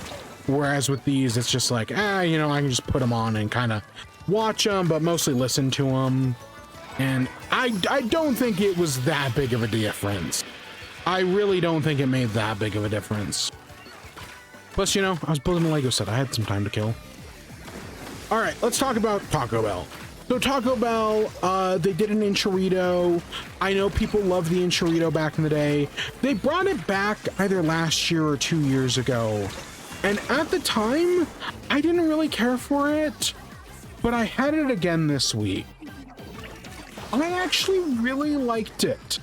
Whereas with these, it's just like, you know, I can just put them on and kind of watch them, but mostly listen to them. And I don't think it was that big of a difference. I really don't think it made that big of a difference. Plus, you know, I was building a Lego set. I had some time to kill. All right, let's talk about Taco Bell. So Taco Bell, they did an Enchirito. I know people loved the Enchirito back in the day. They brought it back either last year or 2 years ago. And at the time, I didn't really care for it, but I had it again this week. I actually really liked it.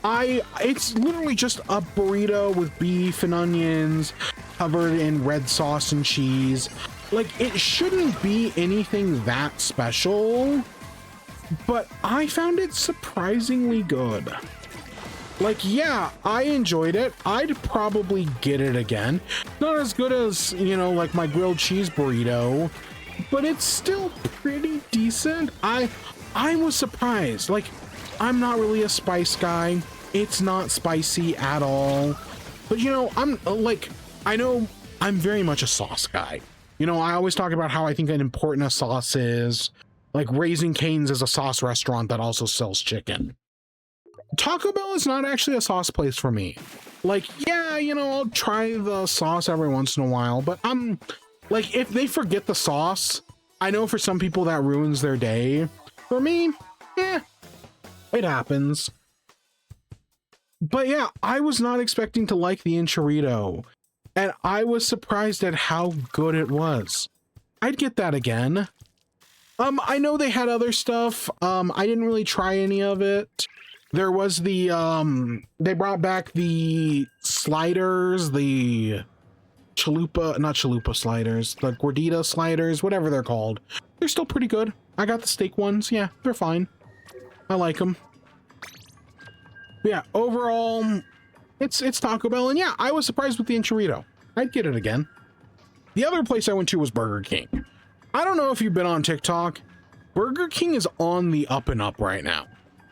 It's literally just a burrito with beef and onions covered in red sauce and cheese. Like, it shouldn't be anything that special, but I found it surprisingly good. Like, yeah, I enjoyed it. I'd probably get it again. Not as good as, you know, like my grilled cheese burrito, but it's still pretty decent. I was surprised. Like, I'm not really a spice guy. It's not spicy at all. But, you know, I know I'm very much a sauce guy. You know, I always talk about how I think an important a sauce is. Like, Raising Cane's is a sauce restaurant that also sells chicken. Taco Bell is not actually a sauce place for me. Like, yeah, you know, I'll try the sauce every once in a while, but like, if they forget the sauce, I know for some people that ruins their day. For me, yeah, it happens. But yeah, I was not expecting to like the Enchirito, and I was surprised at how good it was. I'd get that again. I know they had other stuff. I didn't really try any of it. There was the, they brought back the sliders, the not chalupa sliders, the gordita sliders, whatever they're called. They're still pretty good. I got the steak ones. Yeah, they're fine. I like them. But yeah, overall, it's Taco Bell. And yeah, I was surprised with the Enchirito. I'd get it again. The other place I went to was Burger King. I don't know if you've been on TikTok, Burger King is on the up and up right now.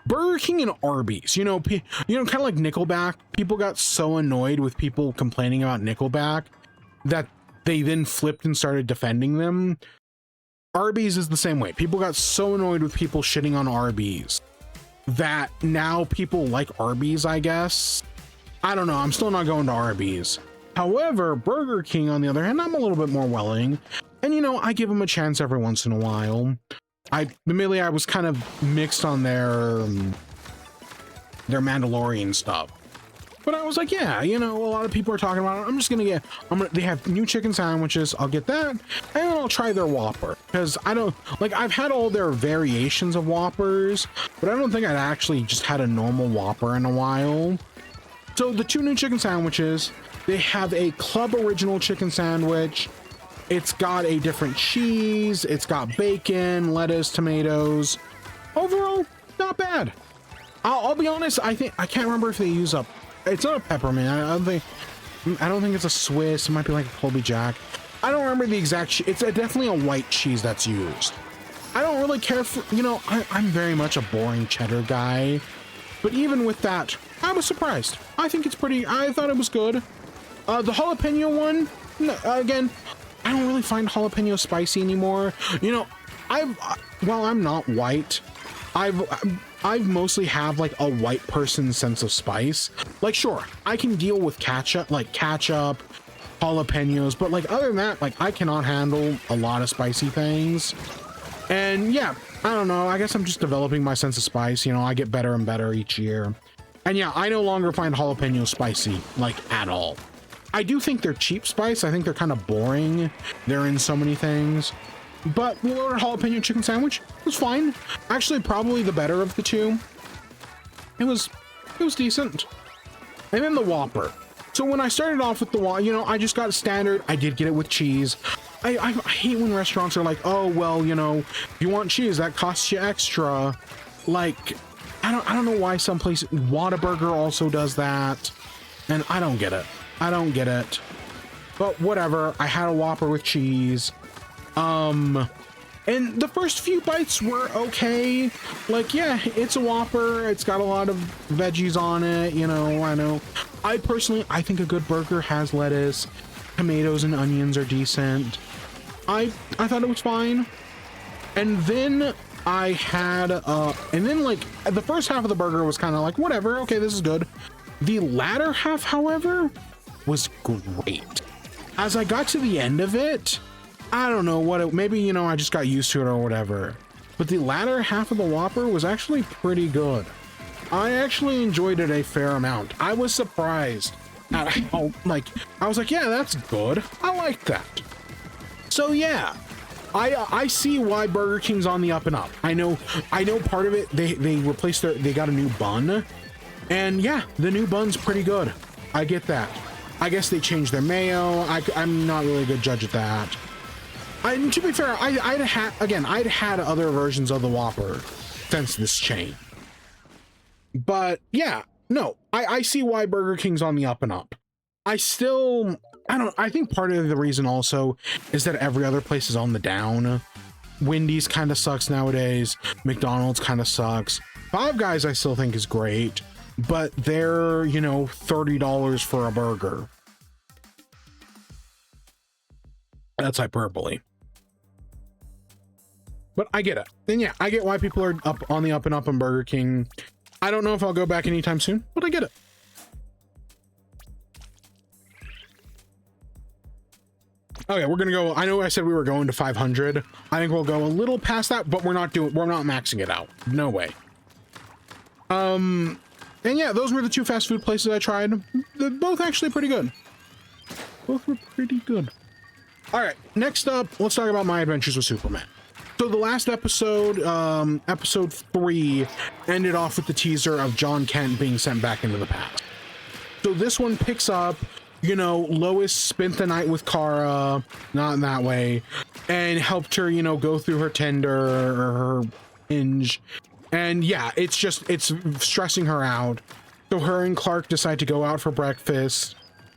Burger King and Arby's, kind of like Nickelback. People got so annoyed with people complaining about Nickelback that they then flipped and started defending them. Arby's is the same way. People got so annoyed with people shitting on Arby's that now people like Arby's, I guess. I don't know. I'm still not going to Arby's. However, Burger King, on the other hand, I'm a little bit more willing. And, I give them a chance every once in a while. Admittedly, I was kind of mixed on their Mandalorian stuff. But I was like, yeah, a lot of people are talking about it. I'm just going to they have new chicken sandwiches. I'll get that. And then I'll try their Whopper. Because I've had all their variations of Whoppers, but I don't think I'd actually just had a normal Whopper in a while. So the 2 new chicken sandwiches, they have a club original chicken sandwich. It's got a different cheese. It's got bacon, lettuce, tomatoes. Overall, not bad. I'll be honest. I can't remember if they use it's not a peppermint. I don't think it's a Swiss. It might be like a Colby Jack. I don't remember the exact. It's definitely a white cheese that's used. I don't really care for. I'm very much a boring cheddar guy. But even with that, I was surprised. I think it's pretty. I thought it was good. The jalapeno one. No, again, I don't really find jalapeno spicy anymore. While I'm not white, I've mostly have like a white person's sense of spice. Like, sure, I can deal with ketchup, jalapenos, but like other than that, like I cannot handle a lot of spicy things. And yeah, I don't know. I guess I'm just developing my sense of spice. I get better and better each year. And yeah, I no longer find jalapeno spicy, like at all. I do think they're cheap spice. I think they're kind of boring. They're in so many things. But we'll order jalapeno chicken sandwich. It was fine. Actually, probably the better of the 2. It was decent. And then the Whopper. So when I started off with the Whopper, I just got standard. I did get it with cheese. I hate when restaurants are like, oh, well, if you want cheese, that costs you extra. Like, I don't know why some places, Whataburger also does that. And I don't get it. But whatever. I had a Whopper with cheese. And the first few bites were okay. Like, yeah, it's a Whopper. It's got a lot of veggies on it. I know. I think a good burger has lettuce. Tomatoes and onions are decent. I thought it was fine. And then I had, like the first half of the burger was kind of like, whatever. Okay, this is good. The latter half, however, was great. As I got to the end of it, I don't know what maybe, I just got used to it or whatever. But the latter half of the Whopper was actually pretty good. I actually enjoyed it a fair amount. I was surprised at how, I was like, yeah, that's good. I like that. So yeah, I see why Burger King's on the up and up. I know part of it, they replaced they got a new bun. And yeah, the new bun's pretty good. I get that. I guess they changed their mayo. I'm not really a good judge at that. To be fair, I'd had other versions of the Whopper since this chain. But yeah, no, I see why Burger King's on the up and up. I think part of the reason also is that every other place is on the down. Wendy's kind of sucks nowadays. McDonald's kind of sucks. Five Guys I still think is great, but they're, $30 for a burger. That's hyperbole. But I get it. And yeah, I get why people are on the up and up on Burger King. I don't know if I'll go back anytime soon, but I get it. Okay, we're gonna go. I know I said we were going to 500. I think we'll go a little past that, but we're not maxing it out. No way. And yeah, those were the 2 fast food places I tried. They're both actually pretty good. Both were pretty good. All right, next up, let's talk about my adventures with Superman. So the last episode, episode 3, ended off with the teaser of John Kent being sent back into the past. So this one picks up, Lois spent the night with Kara, not in that way, and helped her, go through her Tinder or her Hinge. And yeah, it's stressing her out. So her and Clark decide to go out for breakfast,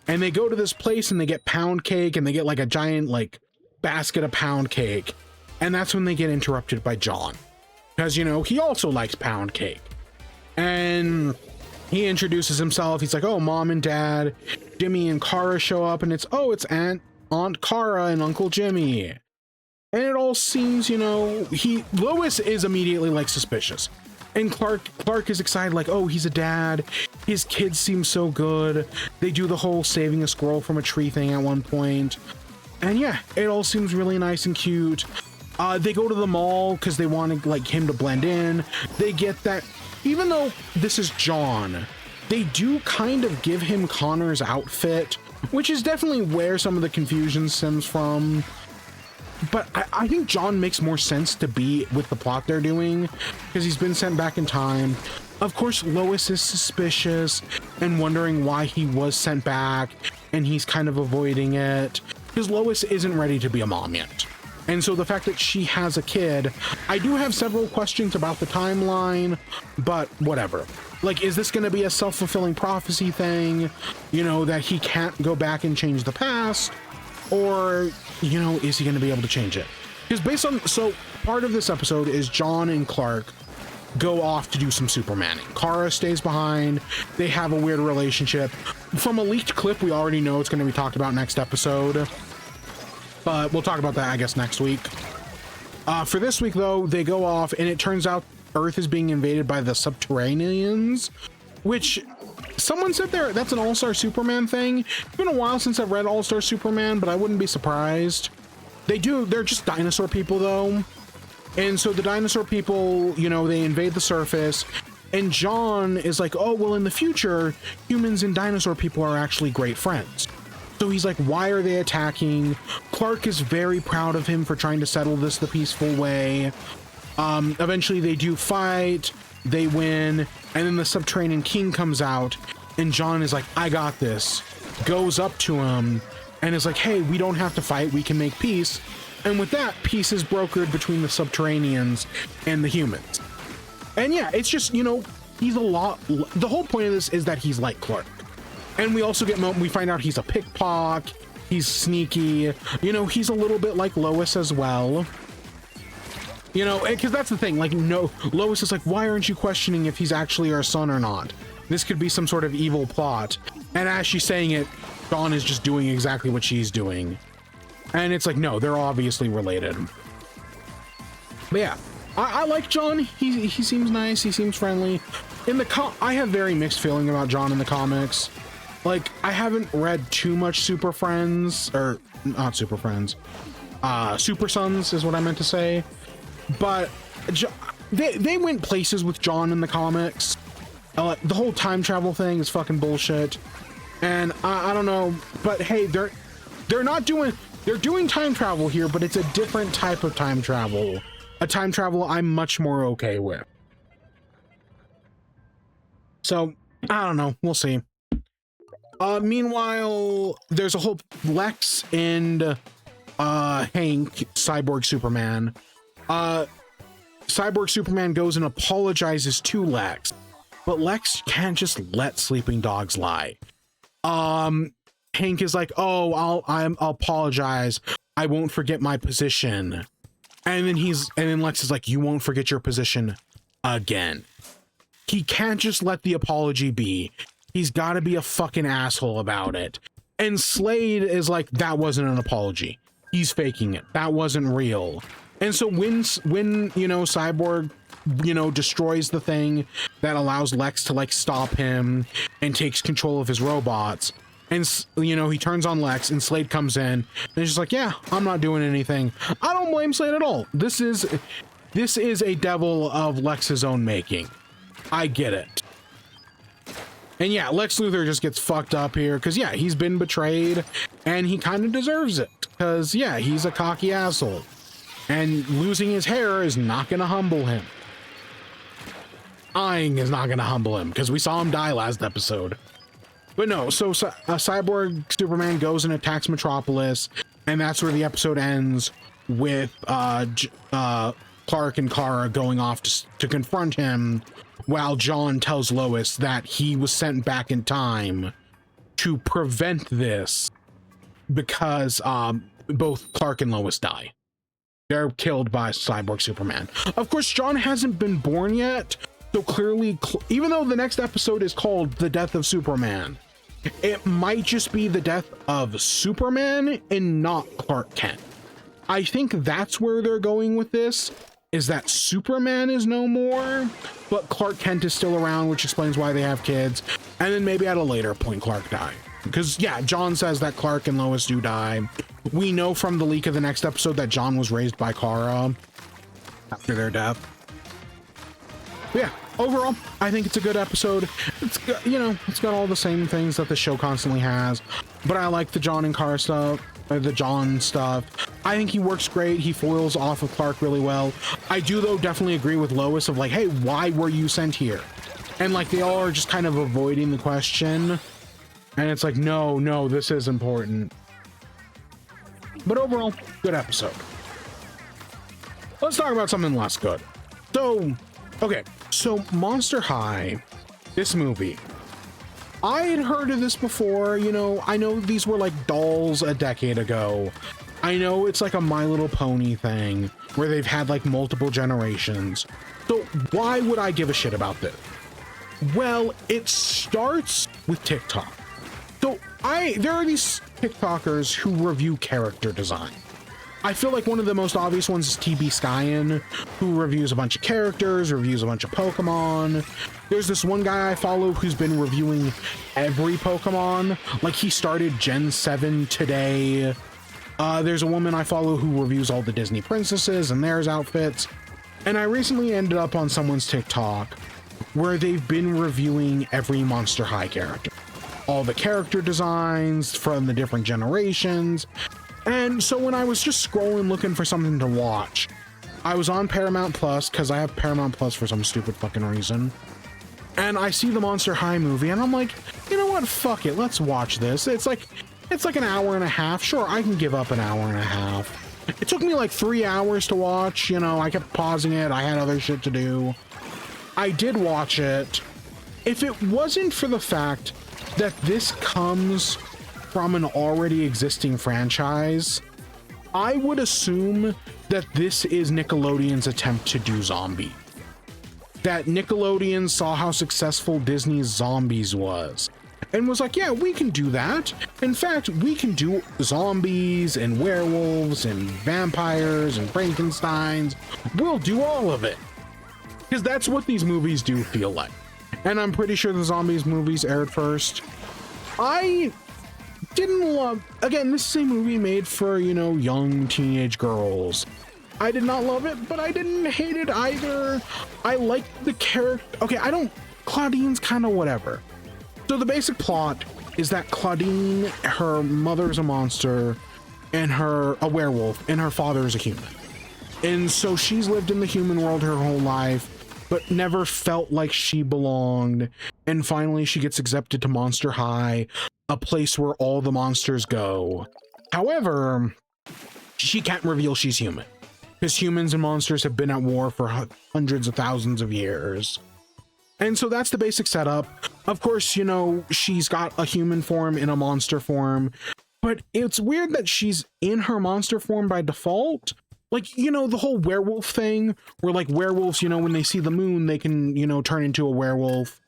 and they go to this place and they get pound cake, and they get like a giant basket of pound cake. And that's when they get interrupted by John, because, you know, he also likes pound cake. And he introduces himself. He's like, oh, mom and dad, Jimmy and Kara show up, and it's Aunt Kara and Uncle Jimmy. And it all seems, you know, Lois is immediately like suspicious. And Clark is excited, like, oh, he's a dad. His kids seem so good. They do the whole saving a squirrel from a tree thing at one point. And yeah, it all seems really nice and cute. They go to the mall because they want like him to blend in. They get that, even though this is John, they do kind of give him Connor's outfit, which is definitely where some of the confusion stems from. But I think John makes more sense to be with the plot they're doing, because he's been sent back in time. Of course, Lois is suspicious and wondering why he was sent back, and he's kind of avoiding it, because Lois isn't ready to be a mom yet. And so the fact that she has a kid, I do have several questions about the timeline, but whatever. Like, is this going to be a self-fulfilling prophecy thing? You know, that he can't go back and change the past? Or, you know, is he going to be able to change it? Because based on, so part of this episode is John and Clark go off to do some Supermaning. Kara stays behind. They have a weird relationship. From a leaked clip, we already know it's going to be talked about next episode. But we'll talk about that, I guess, next week. For this week, though, they go off, and it turns out Earth is being invaded by the Subterraneans, which someone said that's an All-Star Superman thing. It's been a while since I've read All-Star Superman, but I wouldn't be surprised. They're just dinosaur people, though. And so the dinosaur people, you know, they invade the surface, and John is like, oh, well, in the future, humans and dinosaur people are actually great friends. So he's like, why are they attacking? Clark is very proud of him for trying to settle this the peaceful way. Eventually they do fight, they win, and then the Subterranean King comes out, and John is like, I got this. Goes up to him, and is like, hey, we don't have to fight, we can make peace. And with that, peace is brokered between the Subterraneans and the humans. And yeah, it's just, you know, he's a lot, the whole point of this is that he's like Clark. And we also we find out he's a pickpocket, he's sneaky, you know, he's a little bit like Lois as well. You know, because that's the thing, like, no, Lois is like, why aren't you questioning if he's actually our son or not? This could be some sort of evil plot. And as she's saying it, Dawn is just doing exactly what she's doing. And it's like, no, they're obviously related. But yeah, I like John. He seems nice, he seems friendly. I have very mixed feeling about John in the comics. Like, I haven't read too much Super Friends, or not Super Friends, Super Sons is what I meant to say. But they went places with John in the comics. The whole time travel thing is fucking bullshit. And I don't know, but hey, they're doing time travel here, but it's a different type of time travel. A time travel I'm much more okay with. So, I don't know, we'll see. Meanwhile, there's a whole Lex and Hank, Cyborg Superman. Cyborg Superman goes and apologizes to Lex, but Lex can't just let sleeping dogs lie. Hank is like, oh, I'll apologize. I won't forget my position. And then Lex is like, you won't forget your position again. He can't just let the apology be. He's got to be a fucking asshole about it. And Slade is like, that wasn't an apology. He's faking it. That wasn't real. And so when you know, Cyborg, you know, destroys the thing that allows Lex to like stop him and takes control of his robots, and you know, he turns on Lex and Slade comes in and he's just like, yeah, I'm not doing anything. I don't blame Slade at all. This is a devil of Lex's own making. I get it. And yeah, Lex Luthor just gets fucked up here because, yeah, he's been betrayed and he kind of deserves it because, yeah, he's a cocky asshole. And losing his hair is not going to humble him. Dying is not going to humble him because we saw him die last episode. But no, so Cyborg Superman goes and attacks Metropolis, and that's where the episode ends with Clark and Kara going off to confront him, while John tells Lois that he was sent back in time to prevent this because both Clark and Lois die. They're killed by Cyborg Superman. Of course, John hasn't been born yet, so clearly, even though the next episode is called The Death of Superman, it might just be the death of Superman and not Clark Kent. I think that's where they're going with this, is that Superman is no more, but Clark Kent is still around, which explains why they have kids. And then maybe at a later point, Clark died. Because, yeah, John says that Clark and Lois do die. We know from the leak of the next episode that John was raised by Kara after their death. But yeah, overall, I think it's a good episode. It's got, you know, it's got all the same things that the show constantly has. But I like the John and Kara stuff, or the John stuff. I think he works great. He foils off of Clark really well. I do, though, definitely agree with Lois of like, hey, why were you sent here? And like, they all are just kind of avoiding the question. And it's like, no, this is important. But overall, good episode. Let's talk about something less good. So, okay, so Monster High, this movie, I had heard of this before, you know, I know these were like dolls a decade ago. I know it's like a My Little Pony thing where they've had like multiple generations. So why would I give a shit about this? Well, it starts with TikTok. So there are these TikTokers who review character design. I feel like one of the most obvious ones is TB Skyen, who reviews a bunch of characters, reviews a bunch of Pokemon. There's this one guy I follow who's been reviewing every Pokemon. Like, he started Gen 7 today. There's a woman I follow who reviews all the Disney princesses and their outfits. And I recently ended up on someone's TikTok where they've been reviewing every Monster High character. All the character designs from the different generations. And so when I was just scrolling looking for something to watch, I was on Paramount Plus because I have Paramount Plus for some stupid fucking reason. And I see the Monster High movie and I'm like, you know what? Fuck it. Let's watch this. It's like an hour and a half. Sure, I can give up an hour and a half. It took me like 3 hours to watch. You know, I kept pausing it. I had other shit to do. I did watch it. If it wasn't for the fact that this comes from an already existing franchise, I would assume that this is Nickelodeon's attempt to do zombie. That Nickelodeon saw how successful Disney's Zombies was and was like, yeah, we can do that. In fact, we can do zombies and werewolves and vampires and Frankensteins. We'll do all of it. Because that's what these movies do feel like. And I'm pretty sure the Zombies movies aired first. I didn't love, again, this is a movie made for, you know, young teenage girls. I did not love it, but I didn't hate it either. I liked the character. Okay, Claudine's kind of whatever. So the basic plot is that Claudine, her mother's a monster and a werewolf, and her father is a human. And so she's lived in the human world her whole life, but never felt like she belonged. And finally she gets accepted to Monster High, a place where all the monsters go. However, she can't reveal she's human, because humans and monsters have been at war for hundreds of thousands of years. And so that's the basic setup. Of course, you know, she's got a human form in a monster form, but it's weird that she's in her monster form by default. Like, you know, the whole werewolf thing where like werewolves, you know, when they see the moon, they can, you know, turn into a werewolf.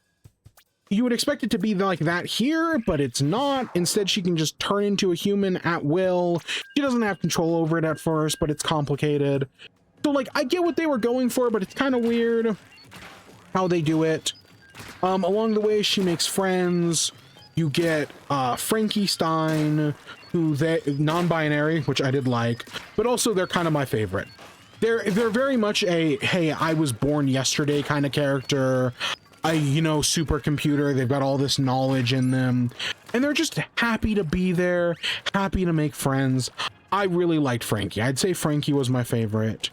You would expect it to be like that here, but it's not. Instead, she can just turn into a human at will. She doesn't have control over it at first, but it's complicated. So like, I get what they were going for, but it's kind of weird how they do it. Along the way, she makes friends. You get Frankie Stein, who they non-binary, which I did like, but also they're kind of my favorite. They're very much a, hey, I was born yesterday kind of character. You know, supercomputer. They've got all this knowledge in them, and they're just happy to be there, happy to make friends. I really liked Frankie. I'd say Frankie was my favorite.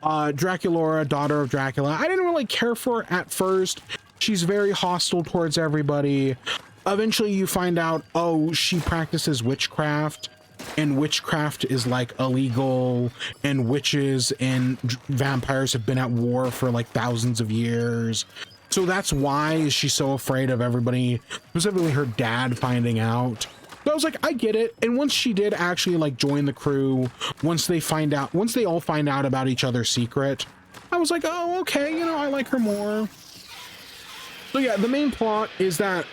Draculaura, daughter of Dracula, I didn't really care for her at first. She's very hostile towards everybody. Eventually you find out, oh, she practices witchcraft, and witchcraft is like illegal, and witches and vampires have been at war for like thousands of years. So that's why she's so afraid of everybody, specifically her dad, finding out. So I was like, I get it. And once she did actually like join the crew, once they all find out about each other's secret, I was like, oh, okay, you know, I like her more. So yeah, the main plot is that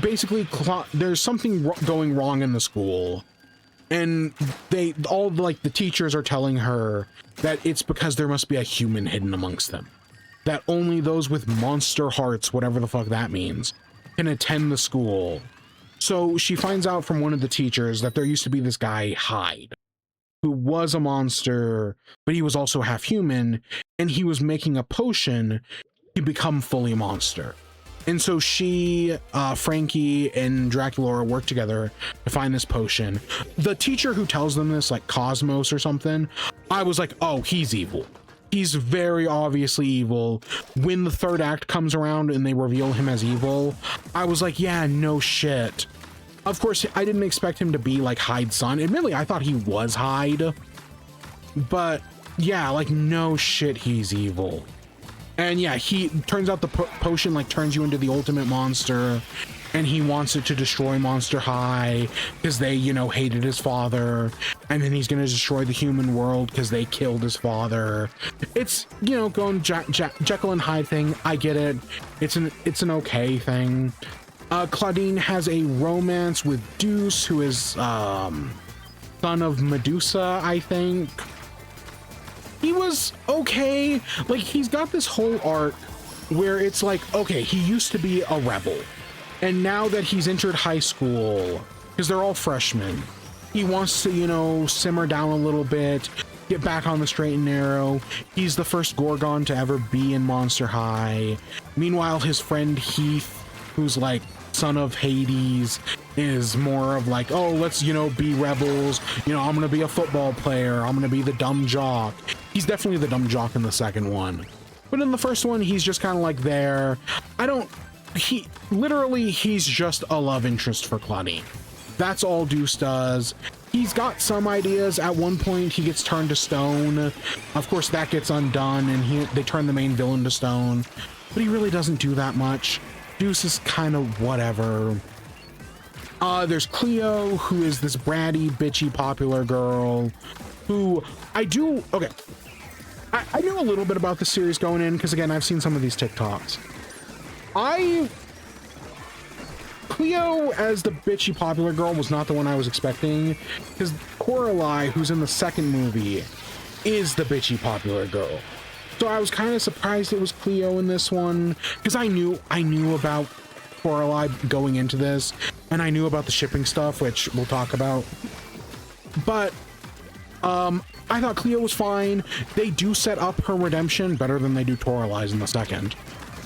basically there's something going wrong in the school, and all like the teachers are telling her that it's because there must be a human hidden amongst them, that only those with monster hearts, whatever the fuck that means, can attend the school. So she finds out from one of the teachers that there used to be this guy, Hyde, who was a monster, but he was also half human, and he was making a potion to become fully a monster. And so she, Frankie, and Draculaura work together to find this potion. The teacher who tells them this, like Cosmos or something, I was like, oh, he's evil. He's very obviously evil. When the third act comes around and they reveal him as evil, I was like, yeah, no shit. Of course, I didn't expect him to be like Hyde's son. Admittedly, I thought he was Hyde. But yeah, like, no shit, he's evil. And yeah, he turns out the potion like turns you into the ultimate monster, and he wants it to destroy Monster High because they, you know, hated his father, and then he's gonna destroy the human world because they killed his father. It's, you know, going Jekyll and Hyde thing. I get it. It's an okay thing. Claudine has a romance with Deuce, who is son of Medusa, I think. He was okay. Like, he's got this whole arc where it's like, okay, he used to be a rebel, and now that he's entered high school, because they're all freshmen, he wants to, you know, simmer down a little bit, get back on the straight and narrow. He's the first Gorgon to ever be in Monster High. Meanwhile, his friend Heath, who's like son of Hades, is more of like, oh, let's, you know, be rebels. You know, I'm gonna be a football player. I'm gonna be the dumb jock. He's definitely the dumb jock in the second one. But in the first one, he's just kind of like there. He's just a love interest for Claudine. That's all Deuce does. He's got some ideas. At one point, he gets turned to stone. Of course, that gets undone, and they turn the main villain to stone. But he really doesn't do that much. Deuce is kind of whatever. There's Cleo, who is this bratty, bitchy, popular girl, who I knew a little bit about the series going in, because again, I've seen some of these TikToks. Cleo as the bitchy, popular girl was not the one I was expecting, because Coralie, who's in the second movie, is the bitchy, popular girl. So I was kind of surprised it was Cleo in this one, because I knew about Coralie going into this, and I knew about the shipping stuff, which we'll talk about. But I thought Cleo was fine. They do set up her redemption better than they do Toralie's in the second,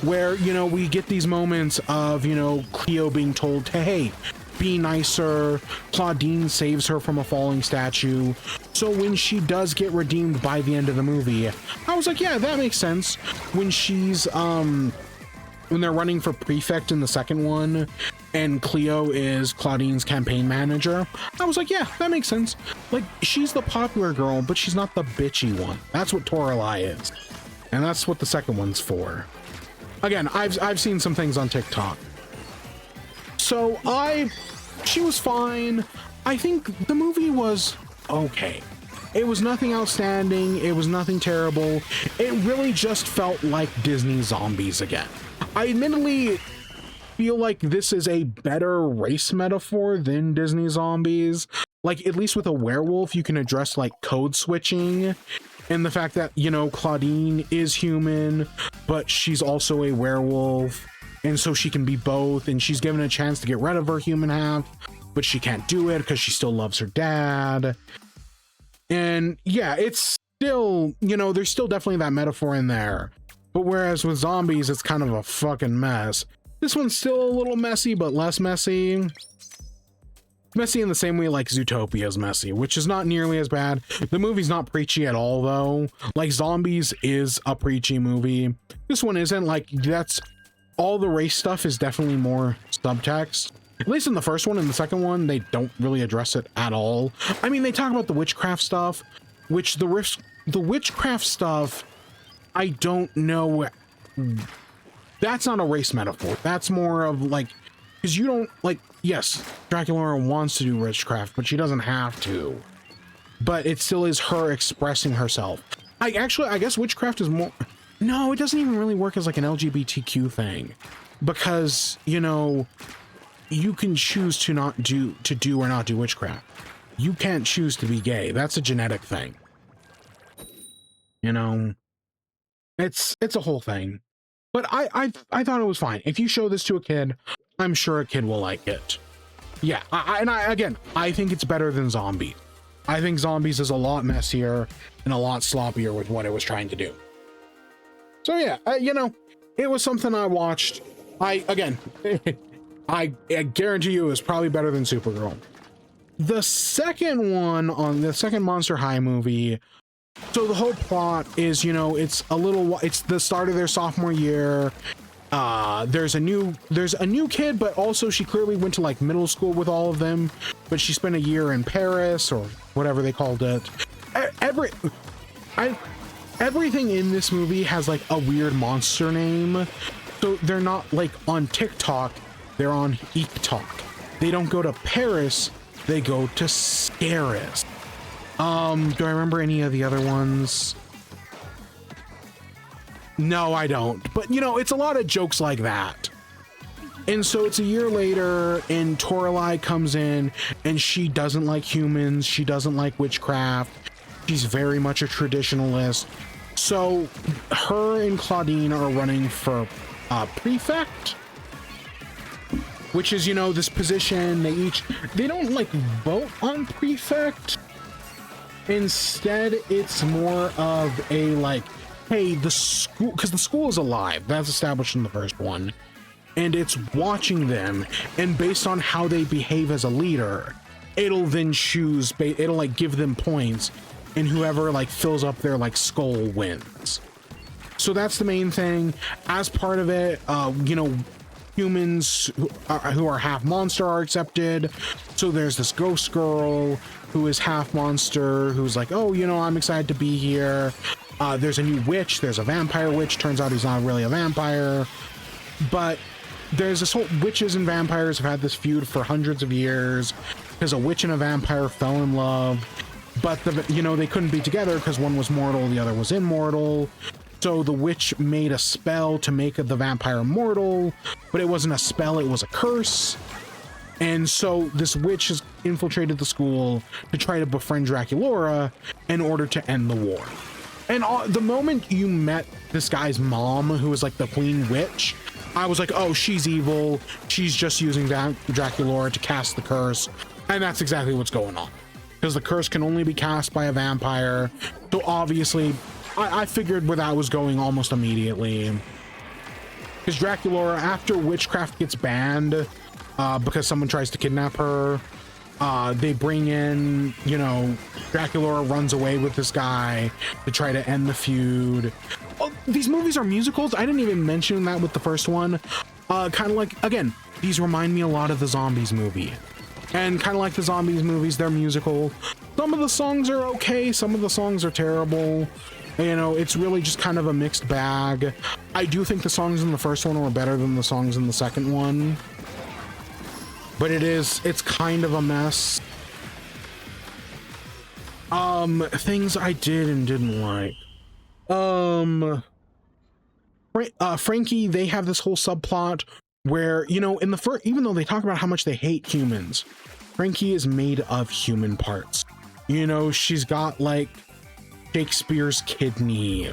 where, you know, we get these moments of, you know, Cleo being told to, hey, be nicer. Claudine saves her from a falling statue. So when she does get redeemed by the end of the movie, I was like, yeah, that makes sense. When she's when they're running for prefect in the second one, and Cleo is Claudine's campaign manager, I was like, yeah, that makes sense. Like, she's the popular girl, but she's not the bitchy one. That's what Toralie is, and that's what the second one's for. Again, I've seen some things on TikTok. So she was fine. I think the movie was okay. It was nothing outstanding. It was nothing terrible. It really just felt like Disney zombies again. I admittedly feel like this is a better race metaphor than Disney zombies. Like, at least with a werewolf, you can address like code switching and the fact that, you know, Claudine is human, but she's also a werewolf, and so she can be both, and she's given a chance to get rid of her human half, but she can't do it because she still loves her dad. And yeah, it's still, you know, there's still definitely that metaphor in there. But whereas with zombies, it's kind of a fucking mess. This one's still a little messy, but less messy. Messy in the same way like Zootopia's messy, which is not nearly as bad. The movie's not preachy at all, though. Like, Zombies is a preachy movie. This one isn't. Like, that's all the race stuff is definitely more subtext. At least in the first one. In the second one, they don't really address it at all. I mean, they talk about the witchcraft stuff, which the witchcraft stuff, I don't know. That's not a race metaphor. That's more of like Because you don't, like, yes, Dracula wants to do witchcraft, but she doesn't have to. But it still is her expressing herself. I guess witchcraft is more... No, it doesn't even really work as like an LGBTQ thing. Because, you know, you can choose to do or not do witchcraft. You can't choose to be gay. That's a genetic thing. You know, it's a whole thing. But I thought it was fine. If you show this to a kid, I'm sure a kid will like it. Yeah, again, I think it's better than Zombies. I think Zombies is a lot messier and a lot sloppier with what it was trying to do. So yeah, you know, it was something I watched. Again, I guarantee you it was probably better than Supergirl. The second one on the second Monster High movie, so the whole plot is, you know, it's the start of their sophomore year. There's a new kid, but also she clearly went to like middle school with all of them, but she spent a year in Paris or whatever they called it. Everything in this movie has like a weird monster name. So they're not like on TikTok, they're on EekTok. They don't go to Paris, they go to Scaris. Do I remember any of the other ones? No, I don't. But you know, it's a lot of jokes like that. And so it's a year later and Toralei comes in and she doesn't like humans. She doesn't like witchcraft. She's very much a traditionalist. So her and Claudine are running for prefect, which is, you know, this position. They don't like vote on prefect. Instead, it's more of a like, hey, the school, because the school is alive. That's established in the first one. And it's watching them, and based on how they behave as a leader, it'll then it'll like give them points, and whoever like fills up their like skull wins. So that's the main thing. As part of it, you know, humans who are half monster are accepted. So there's this ghost girl who is half monster, who's like, oh, you know, I'm excited to be here. There's a new witch. There's a vampire witch. Turns out he's not really a vampire. But there's this whole witches and vampires have had this feud for hundreds of years because a witch and a vampire fell in love. But, you know, they couldn't be together because one was mortal, the other was immortal. So the witch made a spell to make the vampire immortal, but it wasn't a spell, it was a curse. And so this witch has infiltrated the school to try to befriend Draculaura in order to end the war. And the moment you met this guy's mom, who was like the queen witch, I was like, oh, she's evil. She's just using Draculaura to cast the curse. And that's exactly what's going on. Because the curse can only be cast by a vampire. So obviously, I figured where that was going almost immediately. Because Draculaura, after witchcraft gets banned, because someone tries to kidnap her, they bring in, you know, Draculaura runs away with this guy to try to end the feud. Oh, these movies are musicals. I didn't even mention that with the first one. Kind of like, again, these remind me a lot of the Zombies movie. And kind of like the Zombies movies, they're musical. Some of the songs are okay. Some of the songs are terrible. You know, it's really just kind of a mixed bag. I do think the songs in the first one were better than the songs in the second one. But it's kind of a mess. Things I did and didn't like. Frankie, they have this whole subplot where, you know, in the first, even though they talk about how much they hate humans, Frankie is made of human parts. You know, she's got like Shakespeare's kidney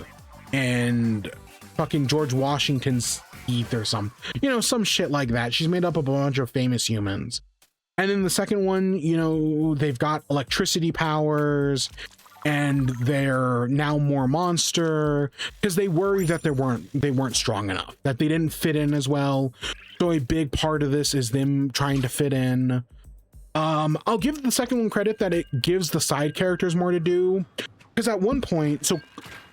and fucking George Washington's teeth or some shit like that. She's made up of a bunch of famous humans. And in the second one, you know, they've got electricity powers and they're now more monster because they worry that they weren't strong enough, that they didn't fit in as well. So a big part of this is them trying to fit in. I'll give the second one credit that it gives the side characters more to do, because at one point, so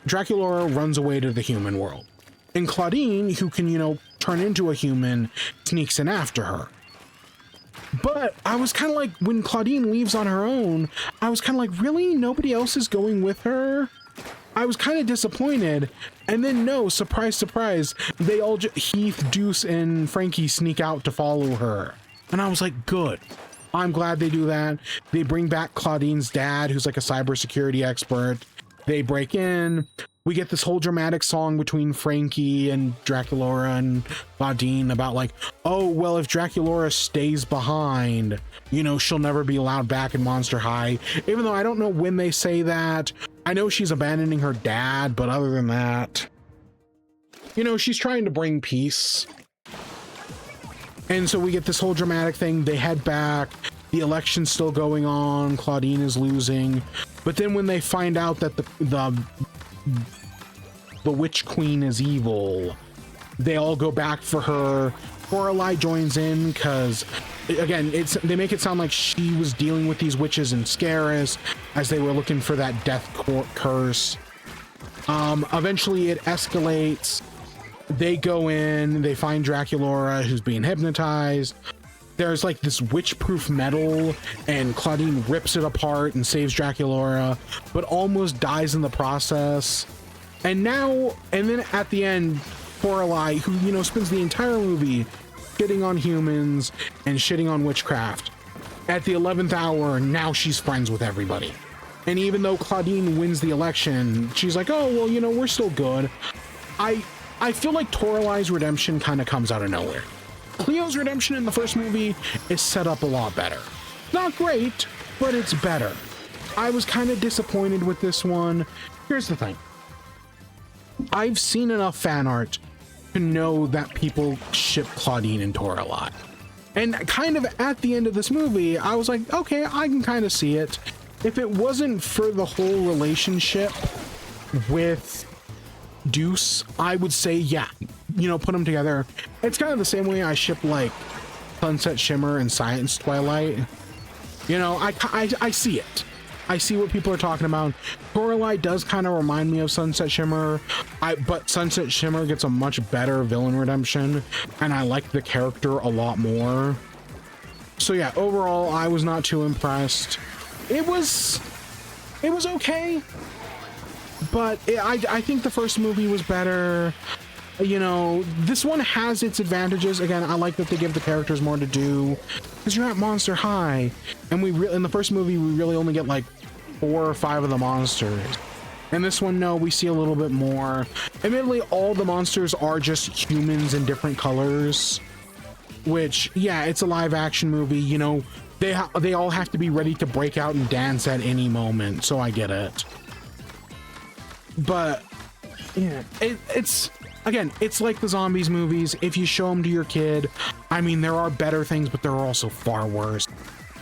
Draculaura runs away to the human world, and Claudine, who can, you know, turn into a human, sneaks in after her. But I was kind of like, when Claudine leaves on her own, I was kind of like, really? Nobody else is going with her? I was kind of disappointed. And then no, surprise, surprise, they all Heath, Deuce, and Frankie sneak out to follow her. And I was like, good. I'm glad they do that. They bring back Claudine's dad, who's like a cybersecurity expert. They break in. We get this whole dramatic song between Frankie and Draculaura and Claudine about like, oh, well, if Draculaura stays behind, you know, she'll never be allowed back in Monster High. Even though I don't know when they say that. I know she's abandoning her dad, but other than that, you know, she's trying to bring peace. And so we get this whole dramatic thing. They head back. The election's still going on. Claudine is losing. But then when they find out that the Witch Queen is evil, they all go back for her. Lorelei joins in because, again, they make it sound like she was dealing with these witches in Scaris as they were looking for that death curse. Eventually it escalates. They go in, they find Draculaura who's being hypnotized. There's like this witch-proof metal, and Claudine rips it apart and saves Draculaura, but almost dies in the process. And then at the end, Lorelei, who, you know, spends the entire movie shitting on humans and shitting on witchcraft, at the 11th hour, now she's friends with everybody. And even though Claudine wins the election, she's like, oh, well, you know, we're still good. I feel like Lorelei's redemption kind of comes out of nowhere. Cleo's redemption in the first movie is set up a lot better. Not great, but it's better. I was kind of disappointed with this one. Here's the thing. I've seen enough fan art to know that people ship Claudine and Lorelei. And kind of at the end of this movie, I was like, okay, I can kind of see it. If it wasn't for the whole relationship with Deuce, I would say, yeah, you know, put them together. It's kind of the same way I ship like Sunset Shimmer and Science Twilight. You know, I see it. I see what people are talking about. Lorelei does kind of remind me of Sunset Shimmer, but Sunset Shimmer gets a much better villain redemption, and I like the character a lot more. So yeah, overall, I was not too impressed. It was okay. But I think the first movie was better. You know, this one has its advantages. Again, I like that they give the characters more to do, because you're at Monster High, and in the first movie we really only get like 4 or 5 of the monsters. And this one, no, we see a little bit more. Admittedly, all the monsters are just humans in different colors, which, yeah, it's a live action movie. You know, they all have to be ready to break out and dance at any moment, so I get it. But yeah, it's again, it's like the zombies movies. If you show them to your kid, I mean, there are better things, but there are also far worse.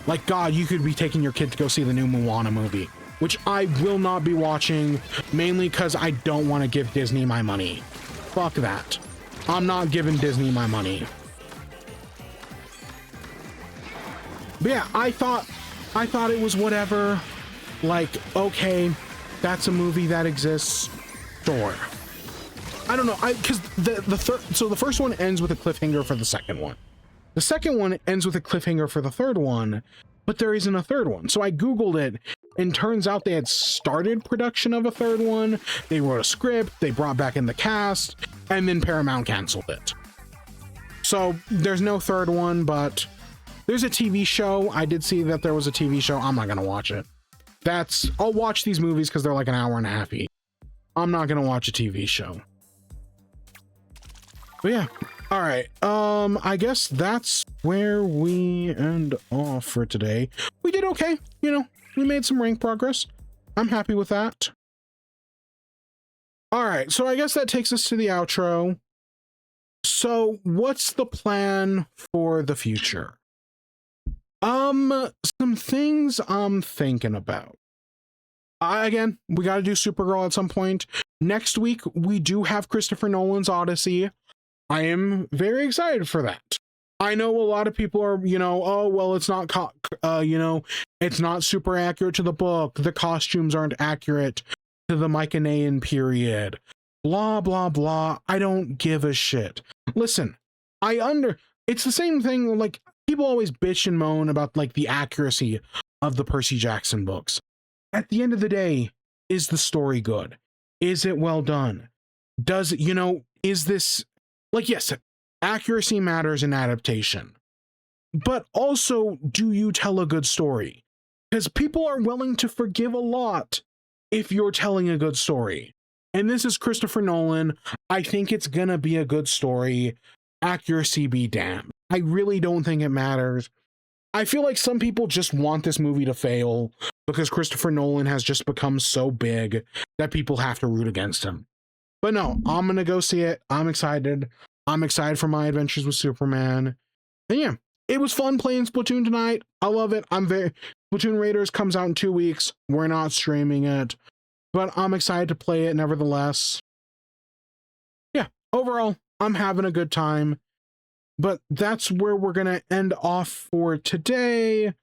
Like, God, you could be taking your kid to go see the new Moana movie, which I will not be watching, mainly because I don't want to give Disney my money. Fuck that. I'm not giving Disney my money. But yeah, I thought it was whatever. Like, okay, that's a movie that exists. Sure. I don't know. Because the first one ends with a cliffhanger for the second one. The second one ends with a cliffhanger for the third one, but there isn't a third one. So I Googled it, and turns out they had started production of a third one. They wrote a script, they brought back in the cast, and then Paramount canceled it. So there's no third one, but there's a TV show. I did see that there was a TV show. I'm not going to watch it. I'll watch these movies because they're like an hour and a half each. I'm not going to watch a TV show. But yeah. All right. I guess that's where we end off for today. We did okay. You know, we made some rank progress. I'm happy with that. All right. So I guess that takes us to the outro. So what's the plan for the future? Some things I'm thinking about. Again, we got to do Supergirl at some point. Next week, we do have Christopher Nolan's Odyssey. I am very excited for that. I know a lot of people are, you know, oh, well, it's not, you know, it's not super accurate to the book. The costumes aren't accurate to the Mycenaean period. Blah, blah, blah. I don't give a shit. Listen, it's the same thing, like, people always bitch and moan about, like, the accuracy of the Percy Jackson books. At the end of the day, is the story good? Is it well done? Does, you know, is this, like, yes, accuracy matters in adaptation, but also, do you tell a good story? Because people are willing to forgive a lot if you're telling a good story. And this is Christopher Nolan. I think it's gonna be a good story. Accuracy be damned. I really don't think it matters. I feel like some people just want this movie to fail because Christopher Nolan has just become so big that people have to root against him. But no, I'm gonna go see it. I'm excited. I'm excited for my adventures with Superman. And yeah, it was fun playing Splatoon tonight. I love it. Splatoon Raiders comes out in 2 weeks. We're not streaming it, but I'm excited to play it nevertheless. Yeah, overall, I'm having a good time. But that's where we're going to end off for today.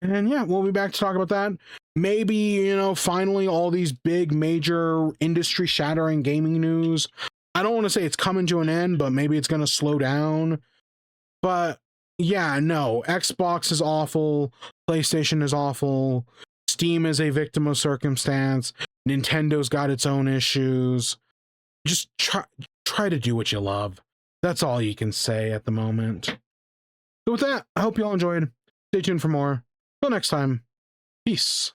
And yeah, we'll be back to talk about that. Maybe, you know, finally all these big, major, industry-shattering gaming news. I don't want to say it's coming to an end, but maybe it's going to slow down. But yeah, no, Xbox is awful. PlayStation is awful. Steam is a victim of circumstance. Nintendo's got its own issues. Just try to do what you love. That's all you can say at the moment. So with that, I hope you all enjoyed. Stay tuned for more. Till next time, peace.